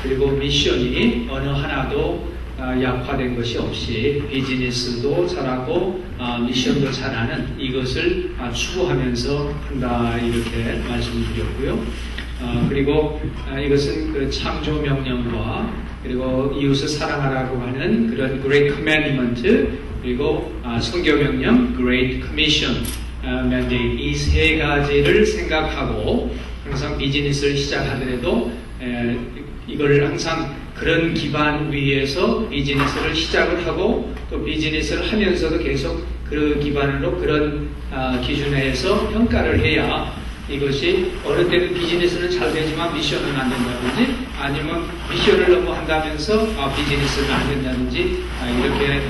그리고 미션이 어느 하나도 약화된 것이 없이 비즈니스도 잘하고 미션도 잘하는 이것을 추구하면서 한다 이렇게 말씀드렸고요. 그리고 이것은 그 창조 명령과 그리고 이웃을 사랑하라고 하는 그런 Great Commandment 그리고 선교 명령 Great Commission Mandate 이 세 가지를 생각하고 항상 비즈니스를 시작하더라도 이거를 항상 그런 기반 위에서 비즈니스를 시작을 하고 또 비즈니스를 하면서도 계속 그 기반으로 그런 기준에서 평가를 해야 이것이 어느 때는 비즈니스는 잘 되지만 미션은 안 된다든지 아니면 미션을 너무 한다면서 비즈니스는 안 된다든지 이렇게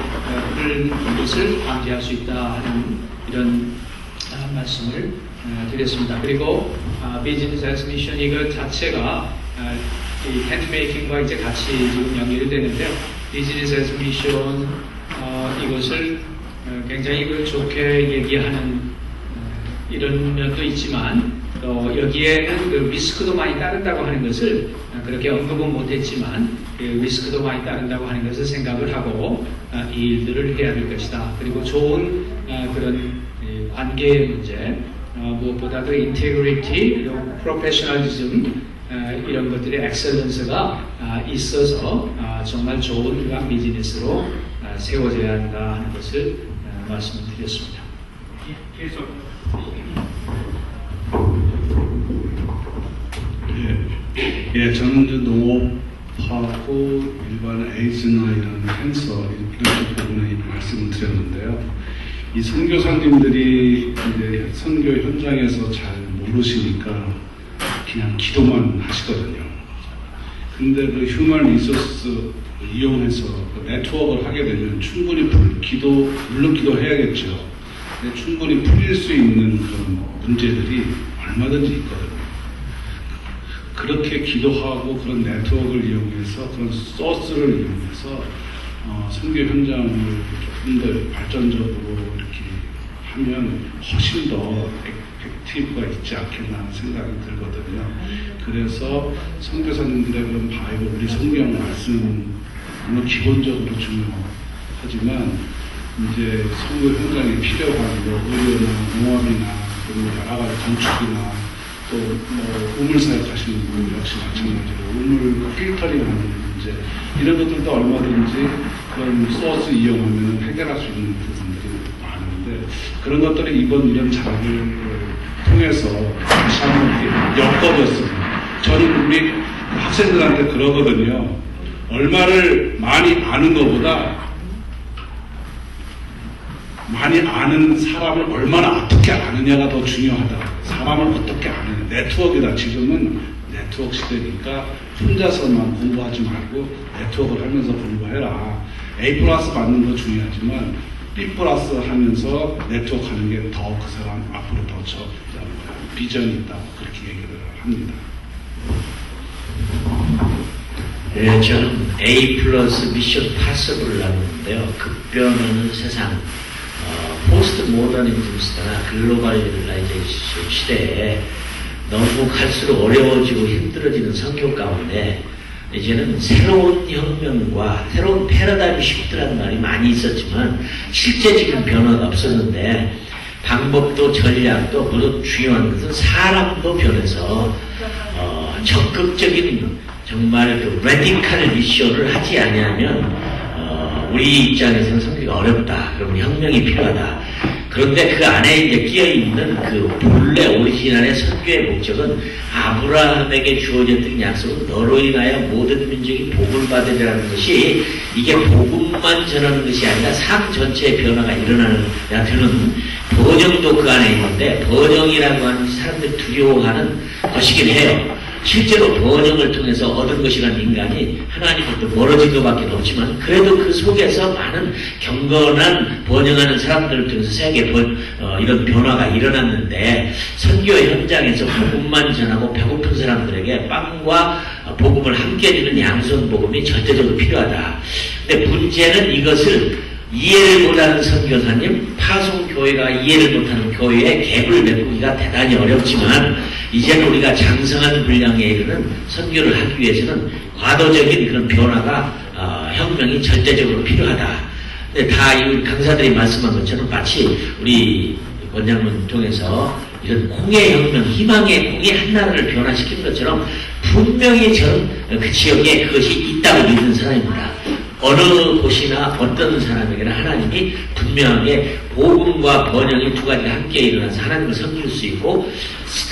그런 것을 방지할 수 있다 하는 이런 말씀을 드렸습니다. 그리고 비즈니스 에스 미션 이거 자체가 이 핸드메이킹과 이제 같이 지금 연결이 되는데요. 비즈니스 에스 미션 이것을 굉장히 좋게 얘기하는 이런 면도 있지만 또 여기에는 그 리스크도 많이 따른다고 하는 것을 그렇게 언급은 못했지만 그 리스크도 많이 따른다고 하는 것을 생각을 하고 이 일들을 해야 될 것이다. 그리고 좋은 그런 관계의 문제 무엇보다도 인테그리티 그리고 프로페셔널리즘 이런 것들의 엑셀런스가 있어서 정말 좋은 비즈니스로 세워져야 한다 하는 것을 말씀을 드렸습니다. 계속. 예, 저는 이제 농업하고 일반 에이즈나 이런 캔서 이런 쪽 부분에 말씀을 드렸는데요. 이 선교사님들이 이제 선교 현장에서 잘 모르시니까 그냥 기도만 하시거든요. 근데 그 휴먼 리소스 이용해서 그 네트워크를 하게 되면 충분히 물론 기도해야겠죠. 근데 충분히 풀릴 수 있는 그런 문제들이 얼마든지 있거든요. 그렇게 기도하고 그런 네트워크를 이용해서 그런 소스를 이용해서 선교 현장을 조금 더 발전적으로 이렇게 하면 훨씬 더 액티브가 있지 않겠나 하는 생각이 들거든요. 그래서 선교사님들의 그런 바이블, 우리 성경 말씀 물론 기본적으로 중요하지만 이제 선교 현장에 필요한 의료나 농업이나 그리고 여러 가지 건축이나 또 우물사역 하시는 분 역시 마찬가지로 우물 필터링 하는 문제 이런 것들도 얼마든지 그런 소스 이용하면 해결할 수 있는 부분들이 많은데 그런 것들이 이번 이런 자료를 통해서 다시 한번 엮어졌습니다. 저는 우리 학생들한테 그러거든요. 얼마를 많이 아는 것보다 많이 아는 사람을 얼마나 어떻게 아느냐가 더 중요하다. 사람을 어떻게 아느냐. 네트워크다. 지금은 네트워크 시대니까 혼자서만 공부하지 말고 네트워크를 하면서 공부해라. A 플러스 받는 거 중요하지만 B 플러스 하면서 네트워크 하는 게 더 그 사람 앞으로 더 비전이 있다고 그렇게 얘기를 합니다. 네, 저는 A 플러스 미션 파서블을 하는데요. 급변하는 세상, 포스트 모더니즘스나 글로벌라이제이션 시대에 너무 갈수록 어려워지고 힘들어지는 성교 가운데 이제는 새로운 혁명과 새로운 패러다임 시프트라는 말이 많이 있었지만 실제적인 변화가 없었는데 방법도 전략도 물론 중요한 것은 사람도 변해서 적극적인 정말 그 레디칼 미션을 하지 않으면 우리 입장에서는 성교가 어렵다. 그러면 혁명이 필요하다. 그런데 그 안에 이제 끼어있는 그 본래 오리지널의 선교의 목적은 아브라함에게 주어졌던 약속은 너로 인하여 모든 민족이 복을 받으리라는 것이 이게 복음만 전하는 것이 아니라 삶 전체의 변화가 일어나는 되는 번영도 그 안에 있는데 번영이라고 하는 사람들이 두려워하는 것이긴 해요. 실제로 번영을 통해서 얻은 것이란 인간이 하나님부터 멀어진 것밖에 없지만 그래도 그 속에서 많은 경건한 번영하는 사람들을 통해서 세계 이런 변화가 일어났는데 선교 현장에서 복음만 전하고 배고픈 사람들에게 빵과 복음을 함께 주는 양손 복음이 절대적으로 필요하다. 근데 문제는 이것을 이해를 못하는 선교사님, 파송교회가 이해를 못하는 교회에 갭을 메꾸기가 대단히 어렵지만 이제는 우리가 장성한 분량에 이르는 선교를 하기 위해서는 과도적인 그런 변화가 혁명이 절대적으로 필요하다. 근데 다 이 강사들이 말씀한 것처럼 마치 우리 권장문 통해서 이런 홍해 혁명, 희망의 홍해 한나라를 변화시킨 것처럼 분명히 저는 그 지역에 그것이 있다고 믿는 사람입니다. 어느 곳이나 어떤 사람에게나 하나님이 분명하게 복음과 번영의 두 가지가 함께 일어나서 하나님을 섬길 수 있고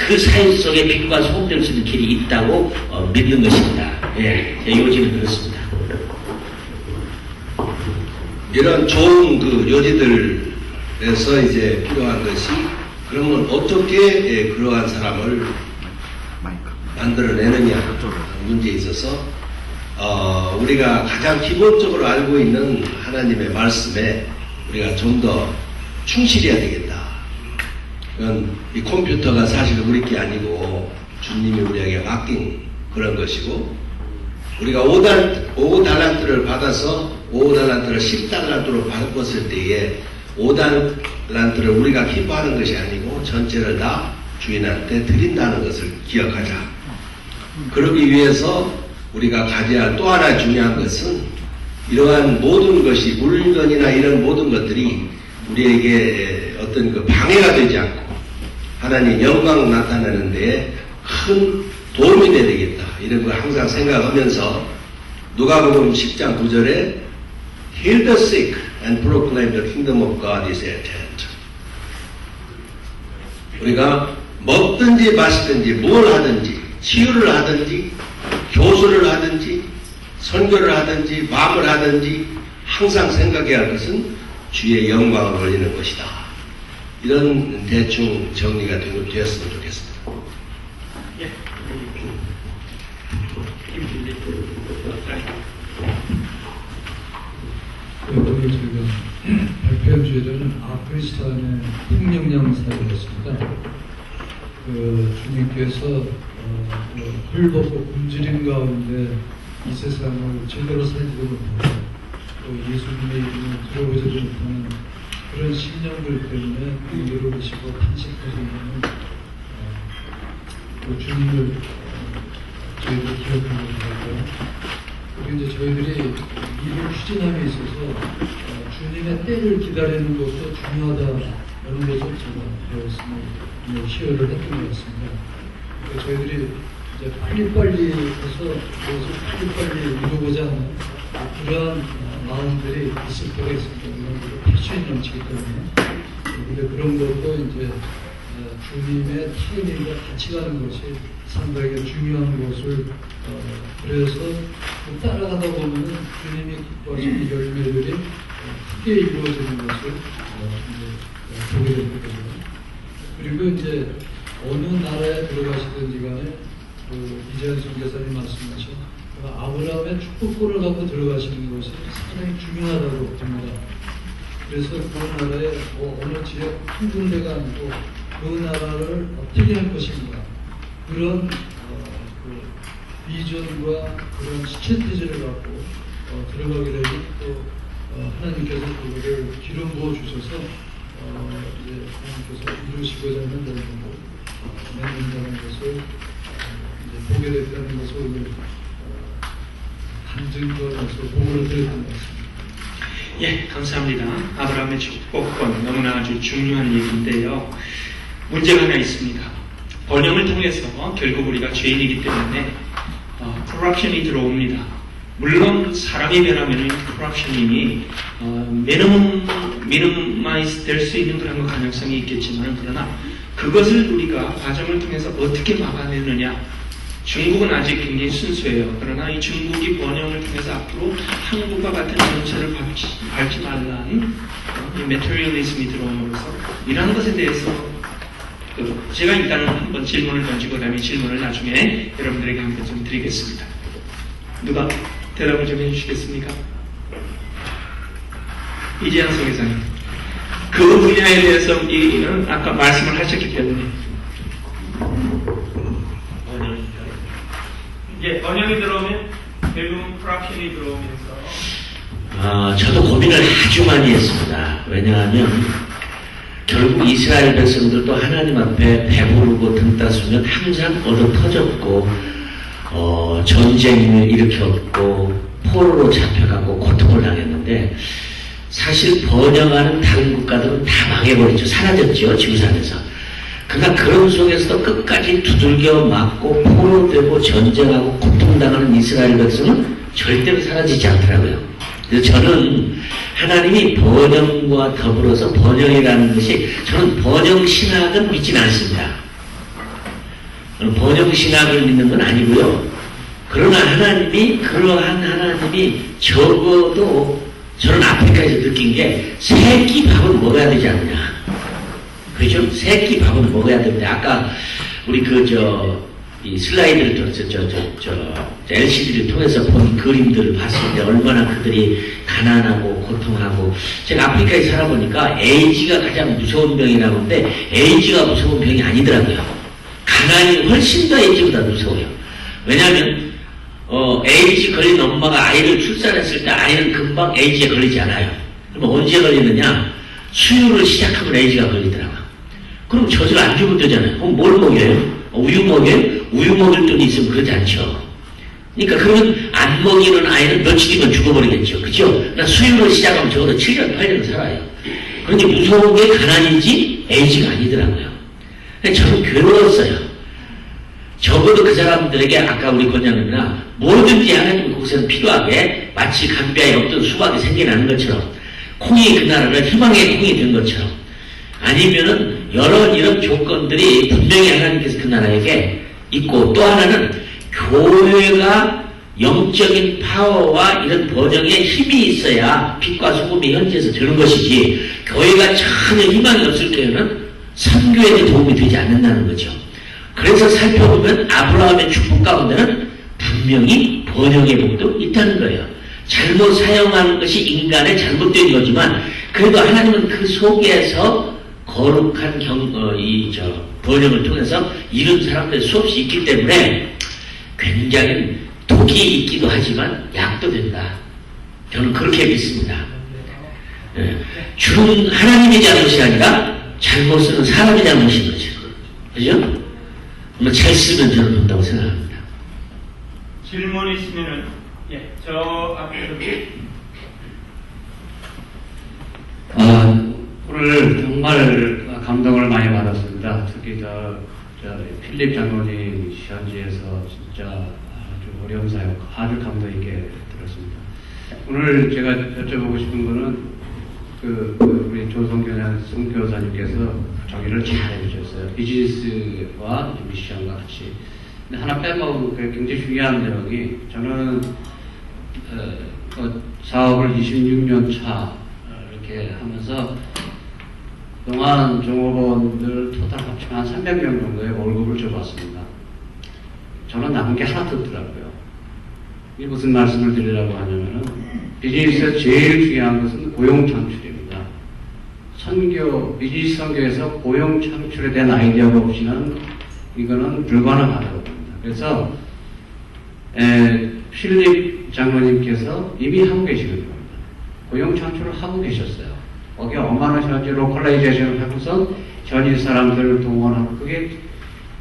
그 사회 속에 빛과 소금 될 수 있는 길이 있다고 믿는 것입니다. 예, 요지는 그렇습니다. 이런 좋은 그 요지들에서 이제 필요한 것이 그러면 어떻게 그러한 사람을 만들어내느냐 문제에 있어서 우리가 가장 기본적으로 알고 있는 하나님의 말씀에 우리가 좀 더 충실해야 되겠다. 그건 이 컴퓨터가 사실 우리 게 아니고 주님이 우리에게 맡긴 그런 것이고 우리가 5달란트를 받아서 5달란트를 10달란트로 바꿨을 때에 5달란트를 우리가 기뻐하는 것이 아니고 전체를 다 주인한테 드린다는 것을 기억하자. 그러기 위해서 우리가 가져야 할 또 하나 중요한 것은 이러한 모든 것이 물건이나 이런 모든 것들이 우리에게 어떤 그 방해가 되지 않고 하나님 영광 나타내는 데에 큰 도움이 돼야 되겠다. 이런 걸 항상 생각하면서 누가복음 10장 9절에 Heal the sick and proclaim the kingdom of God is at hand. 우리가 먹든지 마시든지 뭘 하든지 치유를 하든지 교수를 하든지 선교를 하든지 마음을 하든지 항상 생각해야 할 것은 주의 영광을 올리는 것이다. 이런 대충 정리가 되었으면 좋겠습니다. 이번에 저희가 발표한 주제는 아프리스탄의 풍령량 사회였습니다. 주님께서 헐벗고 굶주린 가운데 이 세상을 제대로 살지도 못하고 또 예수님의 이름을 들어보지도 못하는 그런 신령들 때문에 외로우시고 탄식하시는 그 주님을 저희들 기억하고 있고요. 그리고 이제 저희들이 일을 추진함에 있어서 주님의 때를 기다리는 것도 중요하다라는 것을 제가 배웠으면 시연을 했던 것 같습니다. 그러니까 저희들이 이제 빨리빨리 해서 그것을 빨리빨리 이루고자 하는 그러한 마음들이 있을 때가 있습니다. 이런 패션이 넘치기 때문에. 근데 그런 것도 이제 주님의 타이밍과 같이 가는 것이 상당히 중요한 것을 그래서 따라가다 보면 주님이 기뻐하시는 열매들이 크게 이루어지는 것을 이제 보게 되거든요. 그리고 이제 어느 나라에 들어가시든지 간에 이재현 선교사님 말씀하신 아브라함의 축복권을 갖고 들어가시는 것이 상당히 중요하다고 봅니다. 그래서 그 나라의 어느 지역 한 군데가 아니고 그 나라를 어떻게 할 것인가 그런 비전과 그런 스트래티지를 갖고 들어가게 되면 또 하나님께서 그거를 기름 부어 주셔서 이제 하나님께서 이루시고자 하는 것을 만든다는 것을 이제 보게 됐다는 것을 오늘 간증과 보고를 드렸던 것 같습니다. 예, 감사합니다. 아브라함의 축복권 너무나 아주 중요한 얘기인데요. 문제가 하나 있습니다. 번영을 통해서 결국 우리가 죄인이기 때문에 corruption이 들어옵니다. 물론 사람이 변하면 corruption이 미니마이즈 될 수 있는 그런 가능성이 있겠지만 그러나 그것을 우리가 과정을 통해서 어떻게 막아내느냐. 중국은 아직 굉장히 순수해요. 그러나 이 중국이 번영을 통해서 앞으로 한국과 같은 정체를 밟지 말라는 이 메테리얼리즘이 들어옴으로써 이러한 것에 대해서 제가 일단은 한번 질문을 던지고 그다음에 질문을 나중에 여러분들에게 한번 좀 드리겠습니다. 누가 대답을 좀 해주시겠습니까? 이재현 선교사님. 그 분야에 대해서 이는 아까 말씀을 하셨기 때문에 번영이 들어오면 결국은 corruption이 들어오면서 저도 고민을 아주 많이 했습니다. 왜냐하면 결국 이스라엘 백성들도 하나님 앞에 배부르고 등 따스면 항상 얻어 터졌고 전쟁을 일으켰고 포로로 잡혀가고 고통을 당했는데 사실 번영하는 다른 국가들은 다 망해버렸죠. 사라졌죠. 지구상에서. 그러나 그런 속에서도 끝까지 두들겨 맞고 포로되고 전쟁하고 고통당하는 이스라엘 백성은 절대로 사라지지 않더라고요. 그래서 저는 하나님이 번영과 더불어서 번영이라는 것이 저는 번영신학은 믿지는 않습니다. 번영신학을 믿는 건 아니고요. 그러나 하나님이 그러한 하나님이 적어도 저는 아프리카에서 느낀 게 세 끼 밥은 먹어야 되지 않느냐. 그죠? 세 끼 밥은 먹어야 되는데 아까 우리 이 슬라이드를 통해서 LCD를 통해서 본 그림들을 봤을 때 얼마나 그들이 가난하고 고통하고 제가 아프리카에 살아보니까 에이즈가 가장 무서운 병이라고 하는데 에이즈가 무서운 병이 아니더라고요. 가난이 훨씬 더 에이즈보다 무서워요. 왜냐하면 에이즈 걸린 엄마가 아이를 출산했을 때 아이는 금방 에이즈에 걸리지 않아요. 그럼 언제 걸리느냐? 수유를 시작하면 에이즈가 걸리더라고요. 그럼 젖을 안 주면 되잖아요. 그럼 뭘 먹여요? 우유 먹여요? 우유 먹일 돈이 있으면 그러지 않죠. 그러니까 그러면 안 먹이는 아이는 며칠이면 죽어버리겠죠. 그죠? 나 수유를 시작하면 적어도 7년, 8년 살아요. 그런데 무서운 게 가난인지 에이즈가 아니더라고요. 저는 괴로웠어요. 적어도 그 사람들에게 아까 우리 권장님이나 뭐든지 하나님 곳에는 필요하게 마치 강가에 없던 수박이 생겨나는 것처럼 콩이 그 나라를 희망의 콩이 된 것처럼 아니면은 이런 조건들이 분명히 하나님께서 그 나라에게 있고 또 하나는 교회가 영적인 파워와 이런 번영에 힘이 있어야 빛과 소금이 현지에서 되는 것이지 교회가 전혀 희망이 없을 때에는 선교에도 도움이 되지 않는다는 거죠. 그래서 살펴보면 아브라함의 축복 가운데는 분명히 번영의 복도 있다는 거예요. 잘못 사용하는 것이 인간의 잘못된 거지만 그래도 하나님은 그 속에서 거룩한 번영을 통해서 이런 사람들이 수없이 있기 때문에 굉장히 독이 있기도 하지만 약도 된다. 저는 그렇게 믿습니다. 주는 하나님의 잘못이 아니라 잘못 쓰는 사람의 잘못인 거죠. 그죠? 잘 쓰면 저는 된다고 생각합니다. 질문 있으면은 저 앞에서 오늘 정말 감동을 많이 받았습니다. 특히 필립 장로님 현지에서 진짜 아주 어려운 사역 아주 감동 있게 들었습니다. 오늘 제가 여쭤보고 싶은 거는 우리 조성균 선교사님께서 정의를 잘 해주셨어요. 비즈니스와 미션과 같이. 근데 하나 빼먹은 게 굉장히 중요한 내용이 저는 사업을 26년 차 이렇게 하면서 그동안 종업원들 토탈 합치면 한 300명 정도의 월급을 줘봤습니다. 저는 남은 게 하나도 없더라고요. 이게 무슨 말씀을 드리려고 하냐면은 비즈니스에서 제일 중요한 것은 고용 창출입니다. 비즈니스 선교에서 고용 창출에 대한 아이디어가 없이는 이거는 불가능하다고 봅니다. 그래서 필립 장로님께서 이미 하고 계시는 겁니다. 고용 창출을 하고 계셨어요. 거기에 얼마나 현지 로컬라이제이션을 하고서 현지 사람들을 동원하고 그게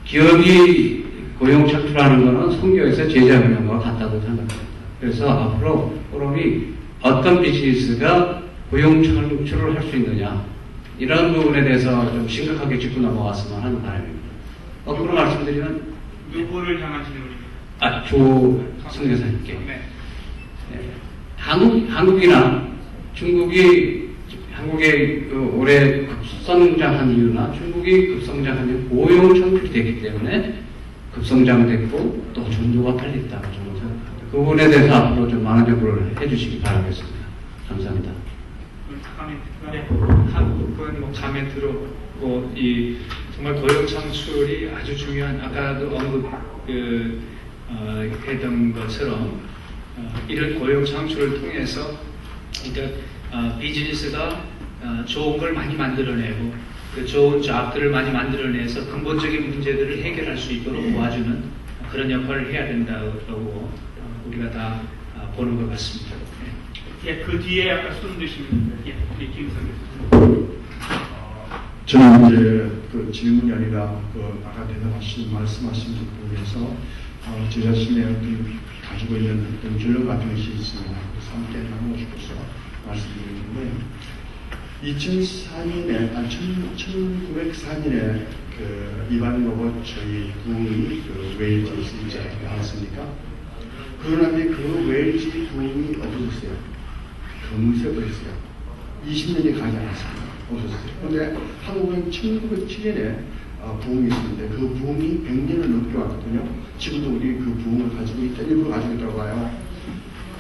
기업이 고용 창출하는 것은 선교에서 제자 훈련과 같다고 생각합니다. 그래서 앞으로 포럼이 어떤 비즈니스가 고용 창출을 할 수 있느냐 이런 부분에 대해서 좀 심각하게 짚고 넘어갔으면 하는 바람입니다. 거꾸로 말씀드리면 누구를 향하시는 분입니까? 조 선교사님께 네. 한국이나 한국의 올해 급성장한 이유나 중국이 급성장한 이유 고용 창출이 되기 때문에 급성장됐고 또 전도가 빨리 있다고 저는 생각합니다. 그 부분에 대해서 앞으로 좀 많은 연구를 해주시기 바라겠습니다. 감사합니다. 한국은 가멘트로 정말 고용 창출이 아주 중요한 아까도 했던 것처럼 이런 고용 창출을 통해서 비즈니스가 좋은 걸 많이 만들어내고 그 좋은 잡들을 많이 만들어내서 근본적인 문제들을 해결할 수 있도록 도와주는 그런 역할을 해야 된다고 우리가 다 보는 것 같습니다. 그 뒤에 아까 손 드신 우리 김성규 저는 이제 그 질문이 아니라 그 아까 대답하신 말씀하신 부분에서 제 자신의 어떤 가지고 있는 어떤 결론 같은 것이 있습니다. 그래서 함께 나누고 싶어서 말씀드리는데 2004년에 1904년에 그 이반 로봇 저희 부흥이 그 웨일즈에서 이제 나왔습니까? 그러고 나면 그 웨일즈 부흥이 없어졌어요. 금세 버렸어요. 20년이 가지 않았습니다. 없었어요. 그런데 한국은 1907년에 부흥이 있었는데 그 부흥이 100년을 넘게 왔거든요. 지금도 우리 그 부흥을 가지고 있다, 일부러 가지고 있다고 봐요.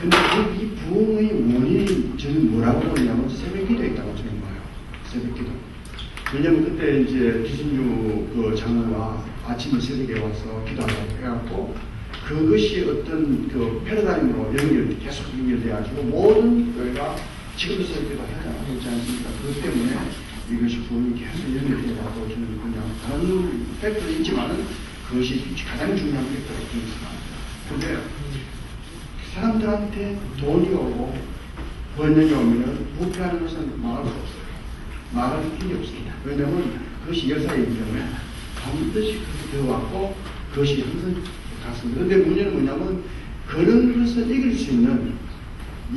근데 이 부흥의 원인이 저는 뭐라고 보냐면 새벽기도에 있다고 저는 봐요. 새벽기도. 왜냐면 그때 이제 기순유 그 장로가 아침에 새벽에 와서 기도하라고 해갖고 그것이 어떤 그 패러다임으로 계속 연결돼가지고 모든 교회가 지금도 새벽기도 하지 않습니까? 그것 때문에 이것이 부흥이 계속 연결돼가지고 저는 그냥 다른 팩트도 있지만은 그것이 가장 중요한 팩트라고 생각합니다. 근데 사람들한테 돈이 오고 번영이 오면은 부패하는 것은 막을 수 없어요. 막을 길이 없습니다. 왜냐하면 그것이 역사이기 때문에 반드시 그렇게 되어왔고 그것이 항상 갔습니다. 그런데 문제는 뭐냐면 그런 것을 이길 수 있는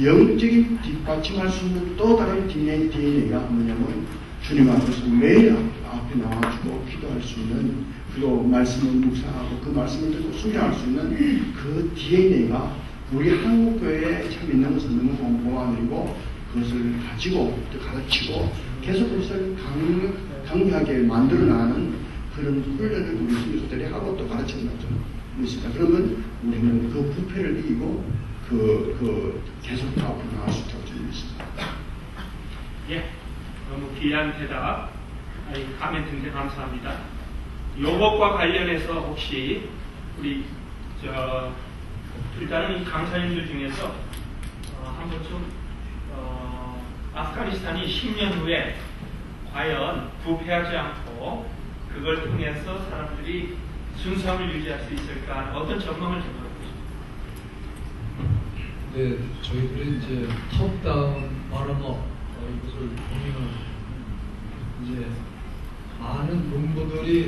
영적인 뒷받침할 수 있는 또 다른 DNA가 뭐냐면 주님 앞에서 매일 앞에 나와주고 기도할 수 있는 그리고 말씀을 묵상하고 그 말씀을 듣고 순종할 수 있는 그 DNA가 우리 한국교회에 참 있는 것은 너무 공고하고 그것을 가지고 또 가르치고 계속 그것을 강하게 만들어 나가는 그런 훈련을 우리 선교사들이 하고 또 가르치는 것도 있습니다. 그러면 우리는 그 부패를 이기고 계속 앞으로 나갈 수 있다고 저는 믿습니다. 예, 너무 귀한 대답, 가멘트인데 감사합니다. 요것과 관련해서 혹시 우리 일단은 이 강사님들 중에서 한 번쯤 아프가니스탄이 10년 후에 과연 부패하지 않고 그걸 통해서 사람들이 순수함을 유지할 수 있을까 하는 어떤 전망을 좀 갖고 있습니다. 네, 저희들이 이제 톱다운 바람업 이것을 보면 이제 많은 농부들이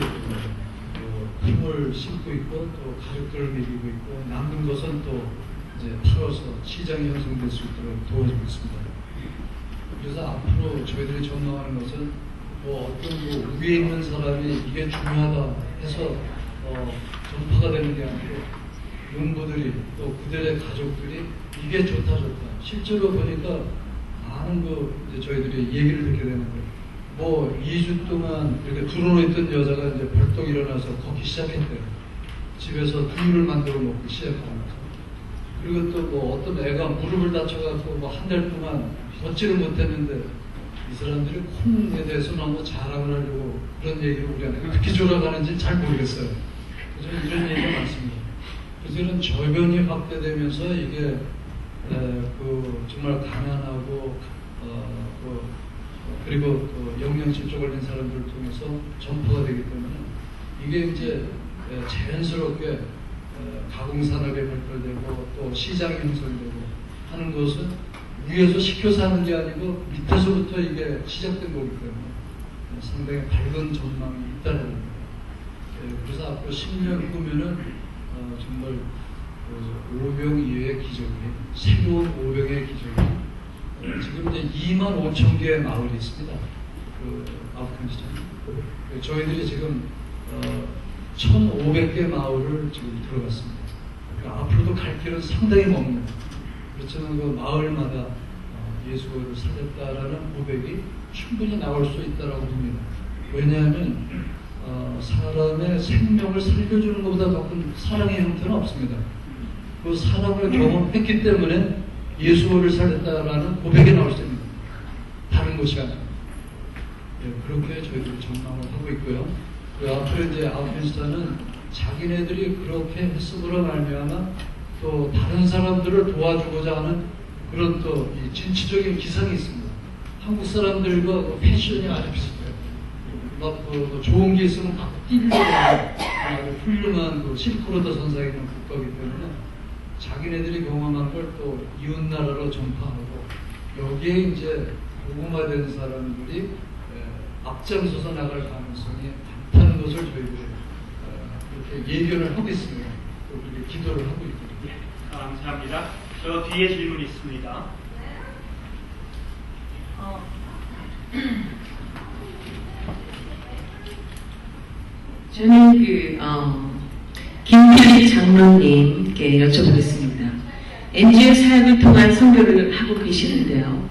힘을 싣고 있고 또 가족들을 먹이고 있고 남는 것은 또 이제 팔아서 시장이 형성될 수 있도록 도와주고 있습니다. 그래서 앞으로 저희들이 전망하는 것은 뭐 어떤 뭐 위에 있는 사람이 이게 중요하다 해서 전파가 되는 게 아니고 농부들이 또 그들의 가족들이 이게 좋다 실제로 보니까 많은 이제 저희들이 얘기를 듣게 되는 거예요. 뭐 2주 동안 이렇게 들어놓 있던 여자가 이제 벌떡 일어나서 걷기 시작했대요. 집에서 두유를 만들어 먹기 시작하면서. 그리고 또 뭐 어떤 애가 무릎을 다쳐갖고 뭐 한 달 동안 걷지를 못했는데 이 사람들이 콩에 대해서 너무 자랑을 하려고 그런 얘기를 우리한테 그렇게 졸아가는지 잘 모르겠어요. 그래서 이런 얘기가 많습니다. 그래서 이런 저변이 확대되면서 이게 정말 가난하고 그리고 또 영양실조 걸린 사람들을 통해서 전파가 되기 때문에 이게 이제 자연스럽게 가공산업이 발달되고 또 시장이 형성되고 하는 것은 위에서 시켜서 하는 게 아니고 밑에서부터 이게 시작된 거기 때문에 상당히 밝은 전망이 있다는 겁니다. 그래서 앞으로 10년 후면은 정말 오병 이외의 기적이 새로운 오병의 기적이 지금 이제 2만 5천 개의 마을이 있습니다. 아프가니스탄. 저희들이 지금 1,500개 마을을 지금 들어갔습니다. 그러니까 앞으로도 갈 길은 상당히 멉니다. 그렇지만 그 마을마다 예수를 살렸다라는 고백이 충분히 나올 수 있다라고 봅니다. 왜냐하면 사람의 생명을 살려주는 것보다 더 큰 사랑의 형태는 없습니다. 그 사랑을 경험했기 때문에 예수를 살렸다라는 고백이 나올 수 있습니다. 다른 것이 아니라. 그렇게 저희들이 전망을 하고 있고요. 앞으로 이제 아프가니스탄은 자기네들이 그렇게 했음으로 말미암아 또 다른 사람들을 도와주고자 하는 그런 또 이 진취적인 기상이 있습니다. 한국 사람들과 패션이 아주 비슷해요. 막 좋은 게 있으면 막 뛰려고 하는 훌륭한 실크로드 선상에 있는 국가이기 때문에 자기네들이 경험한 걸 또 이웃나라로 전파하고 여기에 이제 복음화된 사람들이 앞장서서 나갈 가능성이 많다는 것을 저희들이 이렇게 예견을 하고 있습니다. 또 그렇게 기도를 하고 있거든요. 감사합니다. 저 뒤에 질문이 있습니다. 저는 김현희 장로님께 여쭤보겠습니다. NGO 사역을 통한 선교를 하고 계시는데요.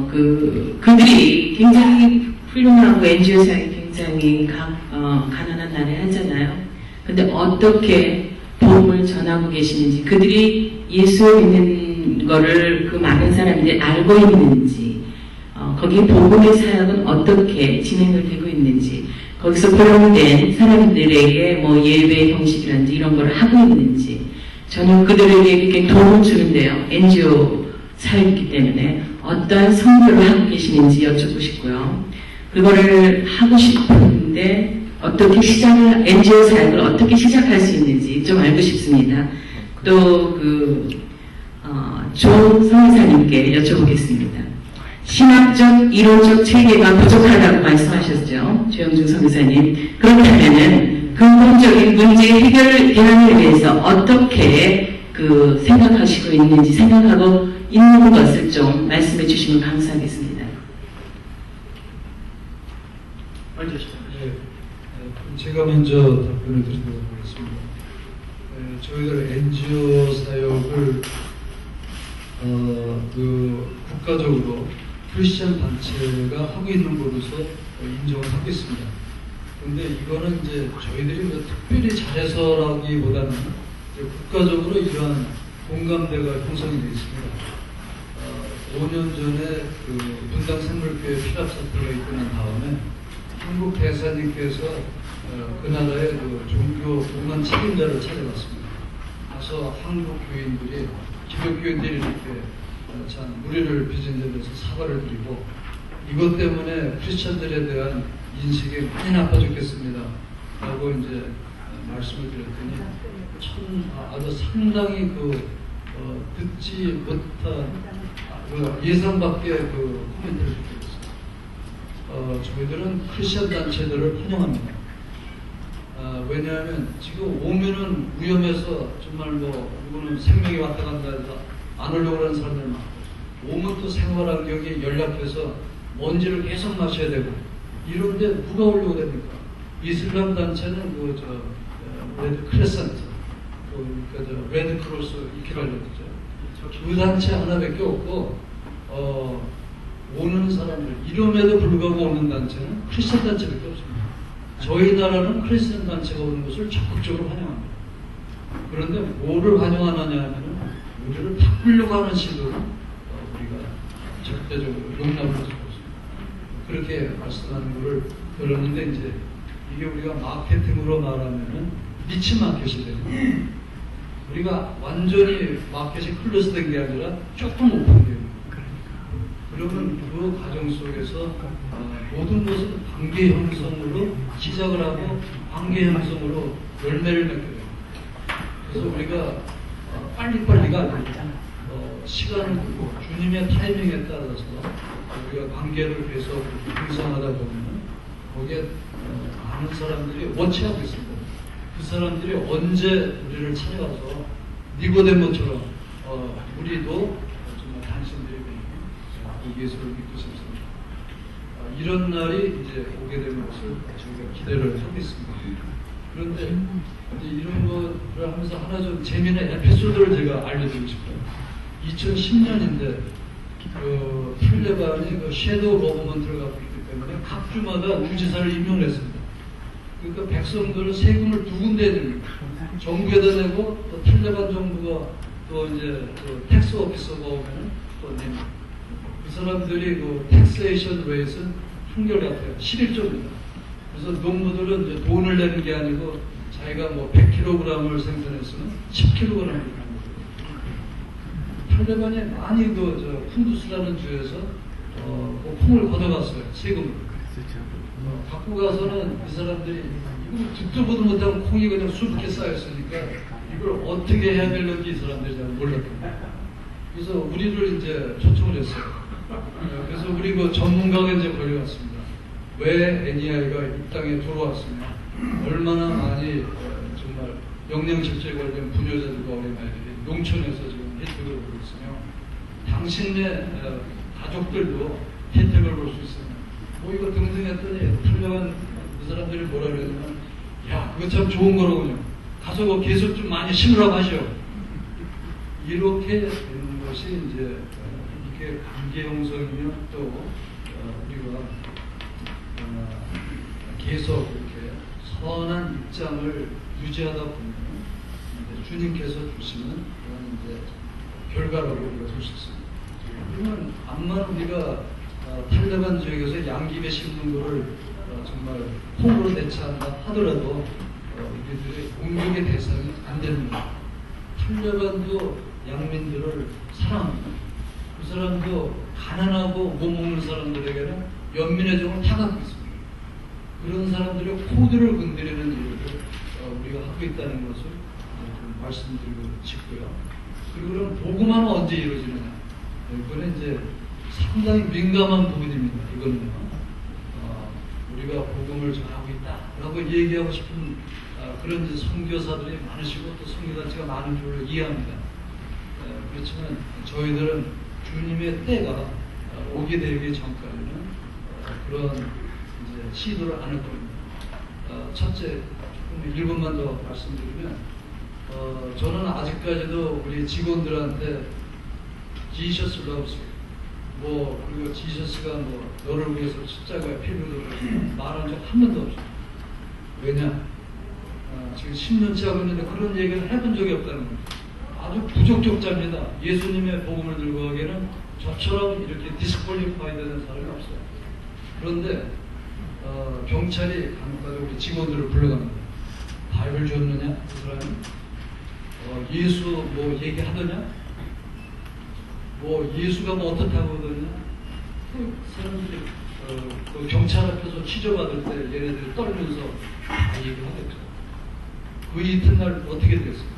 그들이 굉장히 훌륭하고 NGO 사역이 굉장히 가난한 나라에 하잖아요. 근데 어떻게 복음을 전하고 계시는지, 그들이 예수 믿는 거를 그 많은 사람들이 알고 있는지, 거기 복음의 사역은 어떻게 진행을 되고 있는지, 거기서 고용된 사람들에게 뭐 예배 형식이라든지 이런 걸 하고 있는지, 저는 그들에게 이렇게 도움을 주는데요. NGO 사역이기 때문에 어떠한 선교를 하고 계시는지 여쭙고 싶고요. 그거를 하고 싶은데 어떻게 NGO 사역을 어떻게 시작할 수 있는지 좀 알고 싶습니다. 또 존 성사님께 여쭤보겠습니다. 신학적, 이론적 체계가 부족하다고 말씀하셨죠. 조영중 성사님. 그렇다면은 근본적인 문제 해결 대안을 위해서 어떻게 생각하시고 있는지, 생각하고 있는 것을 좀 말씀해 주시면 감사하겠습니다. 먼저 시작. 제가 먼저 답변을 드리도록 하겠습니다. 저희들 NGO 사역을 국가적으로 크리스천 단체가 하고 있는 것으로서 인정을 하고 있습니다. 그런데 이거는 이제 저희들이 뭐 특별히 잘해서라기보다는 이제 국가적으로 이러한 공감대가 형성이 되어 있습니다. 5년 전에 분당 생물교회 피랍 사태가 있고 난 다음에 한국 대사님께서 그 나라의 종교 공간 책임자를 찾아갔습니다. 가서 한국 교인들이, 기독교인들이 이렇게 참 무리를 빚은 데 대해서 사과를 드리고, 이것 때문에 크리스천들에 대한 인식이 많이 나빠졌겠습니다 라고 이제 말씀을 드렸더니 아주 상당히 듣지 못한 예상 밖의 코멘트를 드렸습니다. 저희들은 크리스천 단체들을 환영합니다. 왜냐하면 지금 오면은 위험해서 정말 이거는 생명이 왔다 간다 해서 안 오려고 하는 사람들 많고, 오면 또 생활환경이 연약해서 먼지를 계속 마셔야 되고, 이런데 누가 오려고 됩니까? 이슬람 단체는 레드 크레센트, 레드 크로스 이렇게 알려졌죠. 그 단체 하나밖에 없고, 오는 사람들, 이름에도 불구하고 오는 단체는 크리스천 단체밖에 없습니다. 저희 나라는 크리스천 단체가 오는 것을 적극적으로 환영합니다. 그런데 뭐를 환영하느냐 하면 우리를 바꾸려고 하는 시도는 우리가 절대적으로 용납을 할 수 없습니다. 그렇게 말씀하는 것을 들었는데, 이제 이게 우리가 마케팅으로 말하면은 니치 마켓이 됩니다. 우리가 완전히 마켓이 클로즈된 게 아니라 조금 오픈돼요. 그러면 그 과정 속에서 모든 것은 관계 형성으로 시작을 하고 관계 형성으로 열매를 맺게 됩니다. 그래서 우리가 빨리빨리가 아니고 시간을 두고 주님의 타이밍에 따라서 우리가 관계를 계속 형성하다 보면 거기에 많은 사람들이 워치하고 있습니다. 그 사람들이 언제 우리를 찾아가서 니고데모처럼 우리도 정말 당신들이 예수를 믿고 싶습니다. 이런 날이 이제 오게 되는 것을 저희가 기대를 하고 있습니다. 그런데 이제 이런 거를 하면서 하나 좀 재미있는 에피소드를 제가 알려드리고 싶어요. 2010년인데 탈레반이 섀도우 거버먼트를 갖고 있기 때문에 각 주마다 주지사를 임명을 했습니다. 그러니까 백성들은 세금을 두 군데에 냅니다. 정부에다 내고 또 탈레반 정부가 또 이제 텍스 오피서가 오면 또 냅니다. 그 사람들이 텍세이션 레이트는 한결같아요. 11조입니다. 그래서 농부들은 이제 돈을 내는 게 아니고 자기가 100kg을 생산했으면 10kg을 하는 거예요. 탈레반이 많이 쿤두스라는 주에서 콩을 걷어갔어요. 세금을. 갖고 가서는 이 사람들이 이거 듣도 보도 못한 콩이 그냥 수북히 쌓였으니까 이걸 어떻게 해야 될는지 이 사람들이 잘 몰랐거든요. 그래서 우리를 이제 초청을 했어요. 그래서 우리 전문가가 이제 걸려갔습니다. 왜 NEI가 이 땅에 들어왔으며 얼마나 많이 정말 영양실조에 관련 부녀자들과 어린아이들이 농촌에서 지금 혜택을 보고 있으며 당신의 가족들도 혜택을 볼 수 있으며 뭐 이거 등등했더니 훌륭한 그 사람들이 뭐라 그러냐면 야 그거 참 좋은 거로군요. 가서 뭐 계속 좀 많이 심으라고 하시오. 이렇게 되는 것이 이제 이게 관계 형성이며 또 우리가 계속 이렇게 선한 입장을 유지하다 보면 주님께서 주시는 그런 이제 결과라고 우리가 볼 수 있습니다. 그러면 암만 우리가 탈레반 지역에서 양귀배 심는 거를 정말 콩으로 대처한다 하더라도 우리들의 공격의 대상이 안 됩니다. 탈레반도 양민들을 사랑합니다. 그 사람도 가난하고 못 먹는 사람들에게는 연민의 정을 다 갖고 있습니다. 그런 사람들의 코드를 건드리는 일을 우리가 하고 있다는 것을 좀 말씀드리고 싶고요. 그리고 그럼 복음화는 언제 이루어지느냐? 이거는 이제 상당히 민감한 부분입니다. 이거는요. 우리가 복음을 전하고 있다라고 얘기하고 싶은 그런 이제 선교사들이 많으시고 또 선교단체가 많은 줄로 이해합니다. 그렇지만 저희들은 주님의 때가 오게 되기 전까지는 그런 이제 시도를 안 할 겁니다. 첫째, 조금 1분만 더 말씀드리면 저는 아직까지도 우리 직원들한테 지셔스 러브스 그리고 지셔스가 너를 위해서 십자가에 피를 흘려 말한 적 한 번도 없어요. 왜냐? 지금 10년째 하고 있는데 그런 얘기를 해본 적이 없다는 거예요. 아주 부적격자입니다. 예수님의 복음을 들고 가기에는 저처럼 이렇게 디스퀄리파이 되는 사람이 없어요. 그런데 경찰이 간혹가다 우리 직원들을 불러갑니다. 바이블 줬느냐? 그 사람이 예수 뭐 얘기하더냐? 예수가 뭐 어떻다고 그러냐? 그 사람들이 그 경찰 앞에서 취조받을 때 얘네들이 떨면서 다 얘기하겠죠. 그 이튿날 어떻게 됐어요?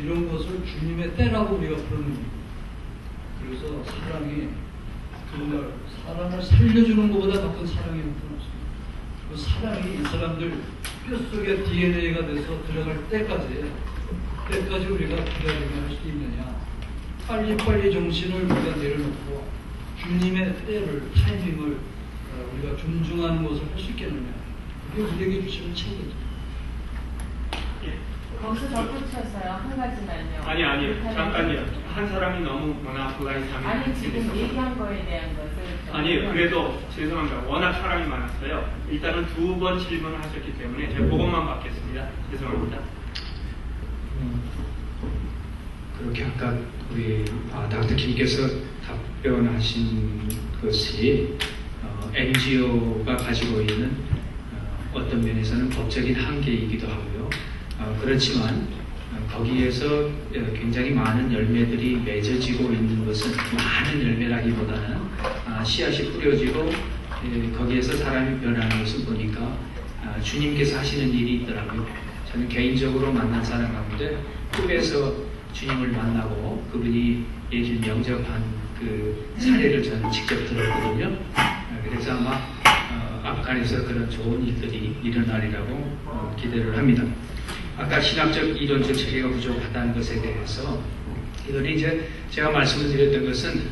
이런 것을 주님의 때라고 우리가 부르는 겁니다. 그래서 사랑이 정말 사람을 살려주는 것보다 더 큰 사랑이 없습니다. 그 사랑이 이 사람들 뼛속에 DNA가 돼서 들어갈 때까지 우리가 기다리면 할 수 있느냐. 빨리빨리 정신을 우리가 내려놓고 주님의 때를, 타이밍을 우리가 존중하는 것을 할 수 있겠느냐. 그게 우리에게 주시는 책임이죠. 거기서 덧붙였어요. 한 가지만요. 아니, 잠깐요. 한 사람이 너무 모나폴라이즈하면 아니, 지금 얘기한 거에 대한 것을. 아니요, 그래도 죄송합니다. 워낙 사람이 많았어요. 일단은 2번 질문을 하셨기 때문에 제가 그것만 받겠습니다. 죄송합니다. 그렇게 아까 우리 닥터 킴께서 답변하신 것이 NGO가 가지고 있는 어떤 면에서는 법적인 한계이기도 하고요. 그렇지만 거기에서 굉장히 많은 열매들이 맺어지고 있는 것은 많은 열매라기보다는 씨앗이 뿌려지고 거기에서 사람이 변하는 것을 보니까 주님께서 하시는 일이 있더라고요. 저는 개인적으로 만난 사람 가운데 꿈에서 주님을 만나고 그분이 예수를 영접한 그 사례를 저는 직접 들었거든요. 그래서 아마 아프간에서 그런 좋은 일들이 일어나리라고 기대를 합니다. 아까 신학적 이론적 체계가 부족하다는 것에 대해서 이건 이제 제가 말씀을 드렸던 것은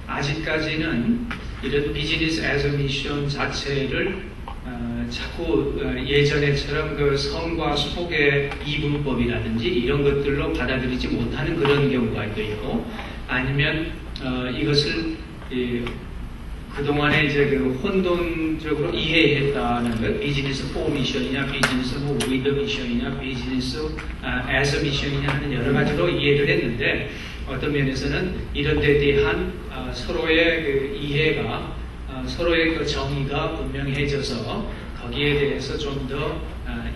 아직까지는 이런 비즈니스 애저 미션 자체를 자꾸 예전에처럼 그 성과 속의 이분법이라든지 이런 것들로 받아들이지 못하는 그런 경우가 있고 아니면 이것을 그동안에 이제 그 혼돈적으로 이해했다는 것, 비즈니스 포 미션이냐, 비즈니스 위드 미션이냐, 비즈니스 애서 미션이냐 하는 여러 가지로 이해를 했는데 어떤 면에서는 이런 데 대한 서로의 그 이해가 서로의 그 정의가 분명해져서 거기에 대해서 좀 더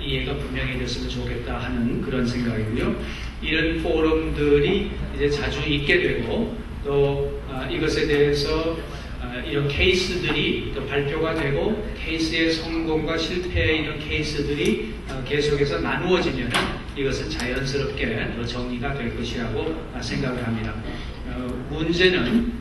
이해가 분명해졌으면 좋겠다 하는 그런 생각이고요. 이런 포럼들이 이제 자주 있게 되고 또 이것에 대해서 이런 케이스들이 또 발표가 되고 케이스의 성공과 실패의 이런 케이스들이 계속해서 나누어지면 이것은 자연스럽게 더 정리가 될 것이라고 생각을 합니다. 문제는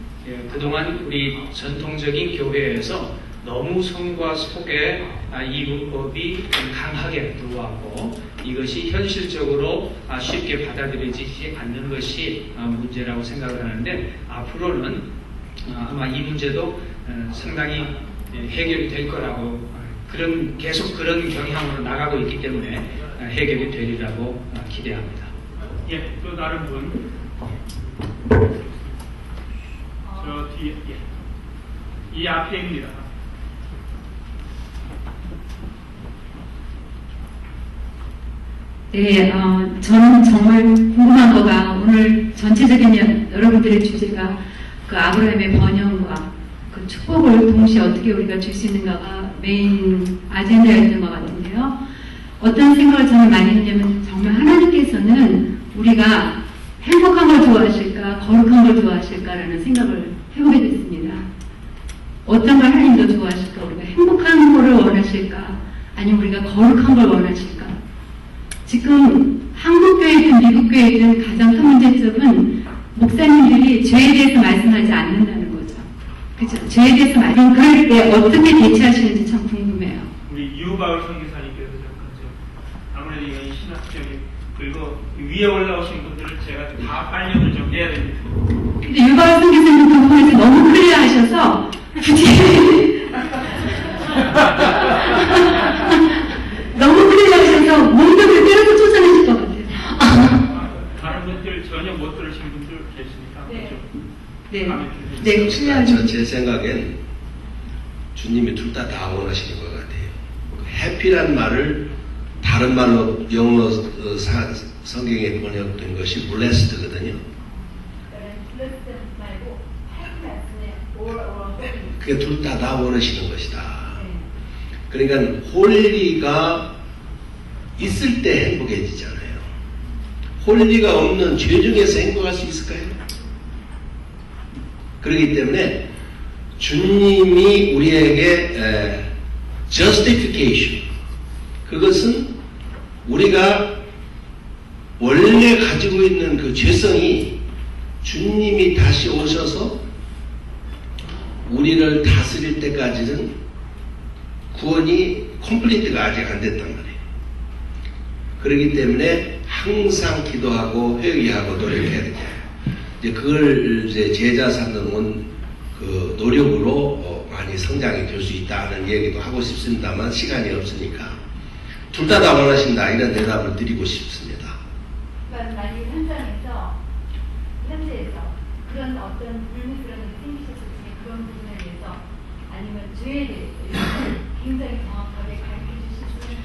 그동안 우리 전통적인 교회에서 너무 성과 속에 이분법이 강하게 들어왔고 이것이 현실적으로 쉽게 받아들여지지 않는 것이 문제라고 생각을 하는데 앞으로는 아마 이 문제도 상당히 해결이 될 거라고 계속 그런 경향으로 나가고 있기 때문에 해결이 되리라고 기대합니다. 예, 또 다른 분. 저 뒤에, 예. 이 앞에입니다. 네, 저는 정말 궁금한 거가 오늘 전체적인 여러분들의 주제가 그 아브라함의 번영과 그 축복을 동시에 어떻게 우리가 줄 수 있는가가 메인 아젠다였던 것 같은데요. 어떤 생각을 저는 많이 했냐면 정말 하나님께서는 우리가 행복한 걸 좋아하실까 거룩한 걸 좋아하실까라는 생각을 해보게 됐습니다. 어떤 걸 하나님 더 좋아하실까? 우리가 행복한 거를 원하실까? 아니면 우리가 거룩한 걸 원하실까? 지금 한국교회든 미국교회든 가장 큰 문제점은 목사님들이 죄에 대해서 말씀하지 않는다는 거죠. 그죠? 죄에 대해서 그럴 때 어떻게 대처하시는지 참 궁금해요. 우리 유바울 선교사님께서 아무래도 이건 신학적인 그리고 위에 올라오신 분들을 제가 다 빨려들 좀 해야 됩니다. 근데 유바울 선교사님 그 부분에서 너무 클리어하셔서 굳이 너무 클리어하셔서 몸도 그대로 쫓아내실 것 같아요. 다른 분들 전혀 못 들으신 분들 계시니까 네. 네. 클리어하셔서 제 생각엔 주님이 둘 다 원하시는 것 같아요. 해피란 말을 다른 말로 영어 성경에 번역된 것이 blessed거든요. 그게 둘 다 원하시는 것이다. 그러니까 홀리가 있을 때 행복해지잖아요. 홀리가 없는 죄 중에서 행복할 수 있을까요? 그렇기 때문에 주님이 우리에게 justification, 그것은 우리가 원래 가지고 있는 그 죄성이 주님이 다시 오셔서 우리를 다스릴 때까지는 구원이 컴플리트가 아직 안 됐단 말이에요. 그렇기 때문에 항상 기도하고 회개하고 노력해야 돼요. 이제 그걸 이제 제자 삼는 그 노력으로 많이 성장이 될 수 있다는 얘기도 하고 싶습니다만 시간이 없으니까 둘 다 원하신다 이런 대답을 드리고 싶습니다. 그러니까 만약 현장에서 그런 어떤 불미스러운 일이 생기셨을 때 그런 부분에 대해서 아니면 죄에 대해서 굉장히 정확하게 가르쳐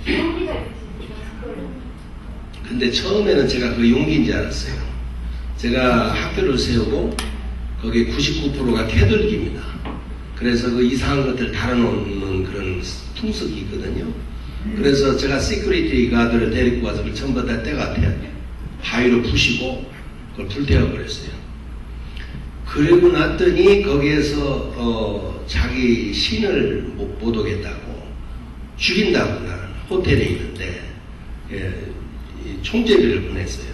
주실 용기가 있으신 그걸로. 근데 처음에는 제가 그 용기인 줄 알았어요. 제가 학교를 세우고 거기 99%가 캐톨릭입니다. 그래서 그 이상한 것들 달아놓는 그런 풍습이 있거든요. 그래서 제가 시큐리티 가드를 데리고 와서 그걸 전부 다 떼가 바위로 부시고 그걸 불태워버렸어요. 그러고 났더니 거기에서 자기 신을 못 오겠다고 죽인다고 나는 호텔에 있는데 총제비를 보냈어요.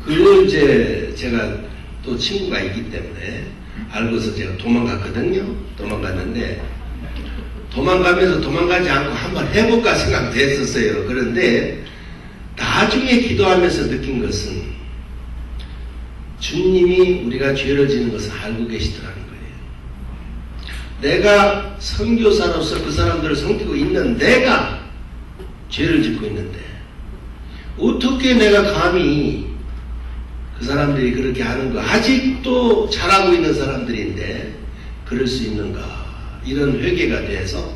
그걸 이제 제가 또 친구가 있기 때문에 알고서 제가 도망갔거든요. 도망갔는데 도망가면서 도망가지 않고 한번 해볼까 생각도 했었어요. 그런데 나중에 기도하면서 느낀 것은 주님이 우리가 죄를 지는 것을 알고 계시더라는 거예요. 내가 선교사로서 그 사람들을 섬기고 있는 내가 죄를 짓고 있는데 어떻게 내가 감히 그 사람들이 그렇게 하는 거 아직도 잘하고 있는 사람들인데 그럴 수 있는가 이런 회개가 돼서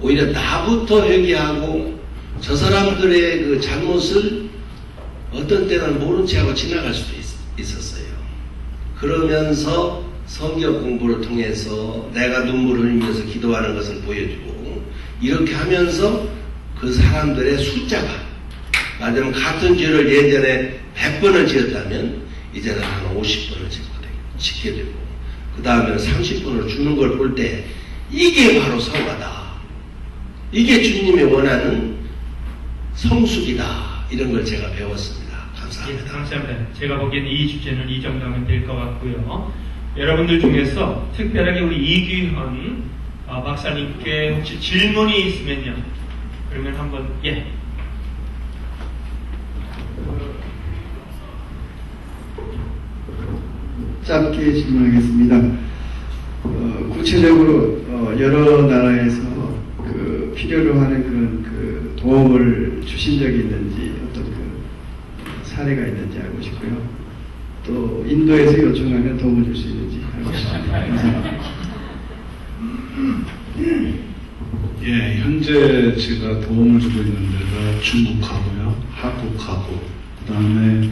오히려 나부터 회개하고 저 사람들의 그 잘못을 어떤 때는 모른 채 하고 지나갈 수도 있었어요. 그러면서 성경 공부를 통해서 내가 눈물을 흘리면서 기도하는 것을 보여주고 이렇게 하면서 그 사람들의 숫자가 말하자면 같은 죄를 예전에 100번을 지었다면 이제는 한 50번을 짓게 되고 그 다음에는 30번을 주는 걸 볼 때 이게 바로 성화다. 이게 주님이 원하는 성숙이다. 이런 걸 제가 배웠습니다. 감사합니다. 예, 감사합니다. 제가 보기에는 이 주제는 이 정도면 될 것 같고요. 여러분들 중에서 특별하게 우리 이규현 박사님께 혹시 질문이 있으면요. 그러면 한번 짧게 질문하겠습니다. 구체적으로 여러 나라에서 그 필요로 하는 그런 그 도움을 주신 적이 있는지 어떤 그 사례가 있는지 알고 싶고요. 또 인도에서 요청하면 도움을 줄 수 있는지 알고 싶습니다. 감사합니다. 예, 현재 제가 도움을 주고 있는 데가 중국하고요, 한국하고, 그 다음에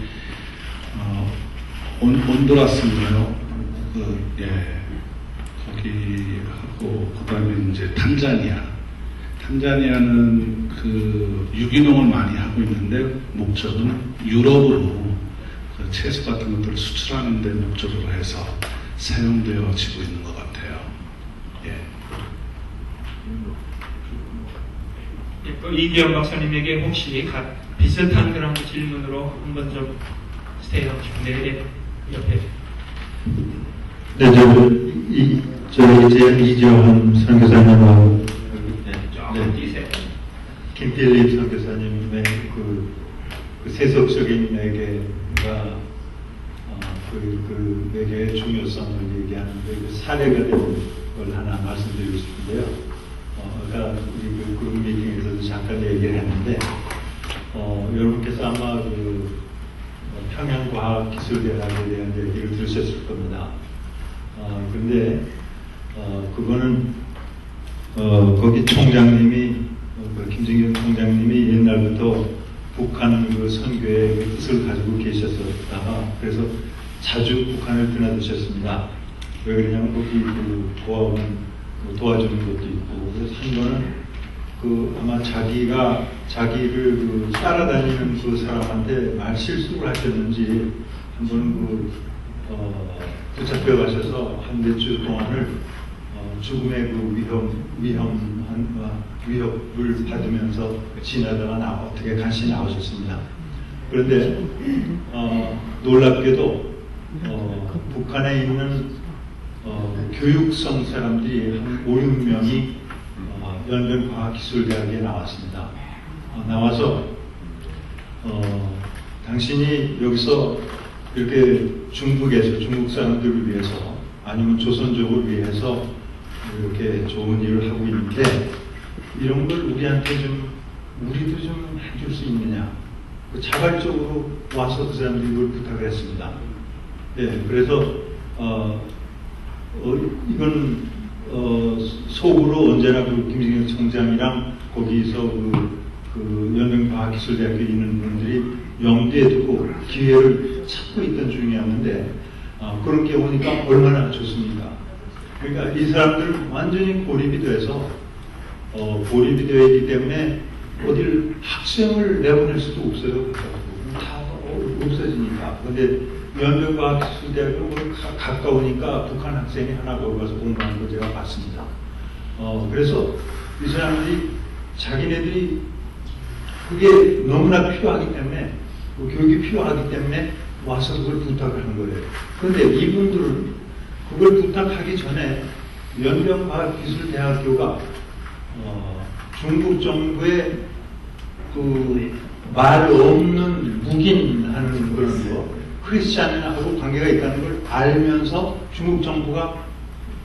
온두라스인가요? 거기 하고, 그 다음에 이제 탄자니아는 그 유기농을 많이 하고 있는데 목적은 유럽으로 그 채소 같은 것들을 수출하는 데 목적으로 해서 사용되어지고 있는 것 같아요. 예. 이규현 박사님에게 혹시 비슷한 그런 질문으로 한번 좀 스테이하고 싶은데 옆에 저희 이제 이재원 선교사님하고 김필립 선교사님의 그 세속적인 매개가 그 매개의 중요성을 얘기하는데 그 사례가 되는 걸 하나 말씀드리고 싶은데요. 아까 우리 그 미팅에서도 잠깐 얘기를 했는데 여러분께서 아마 그 평양과학기술대학에 대한 얘기를 들으셨을 겁니다. 근데 그거는 거기 총장님이 김정일 총장님이 옛날부터 북한 그 선교의 그 뜻을 가지고 계셨었다가 그래서 자주 북한을 드나드셨습니다. 왜 그러냐면 거기 그 고아원 도와주는 것도 있고 그래서 한 번은 그 아마 자기를 그 따라다니는 그 사람한테 말 실수를 하셨는지 한 번은 붙잡혀 가셔서 한 몇 주 동안을 죽음의 그 위협을 받으면서 지나다가 어떻게 간신히 나오셨습니다. 그런데 놀랍게도 북한에 있는 교육성 사람들이 한 5, 6명이 연변과학기술대학에 나왔습니다. 나와서 당신이 여기서 이렇게 중국에서 중국 사람들을 위해서 아니면 조선족을 위해서 이렇게 좋은 일을 하고 있는데 이런 걸 우리도 좀 해줄 수 있느냐 자발적으로 와서 그 사람들이 이걸 부탁을 했습니다. 예, 그래서 이건 속으로 언제나 그 김정일 총장이랑 거기서 그 연명과학기술대학교에 있는 분들이 염두에 두고 기회를 찾고 있던 중이었는데 그렇게 오니까 얼마나 좋습니까? 그러니까 이 사람들 완전히 고립이 돼서 고립이 되어 있기 때문에 어딜 학생을 내보낼 수도 없어요. 다 없어지니까. 근데 연명과학기술대학교 가까우니까 북한 학생이 하나 거기 가서 공부하는 걸 제가 봤습니다. 그래서 이 사람들이 자기네들이 그게 너무나 필요하기 때문에 교육이 필요하기 때문에 와서 그걸 부탁을 하는 거예요. 그런데 이분들은 그걸 부탁하기 전에 연명과학기술대학교가 중국 정부의 그 말 없는 묵인하는 그런 거 크리스찬하고 관계가 있다는 걸 알면서 중국 정부가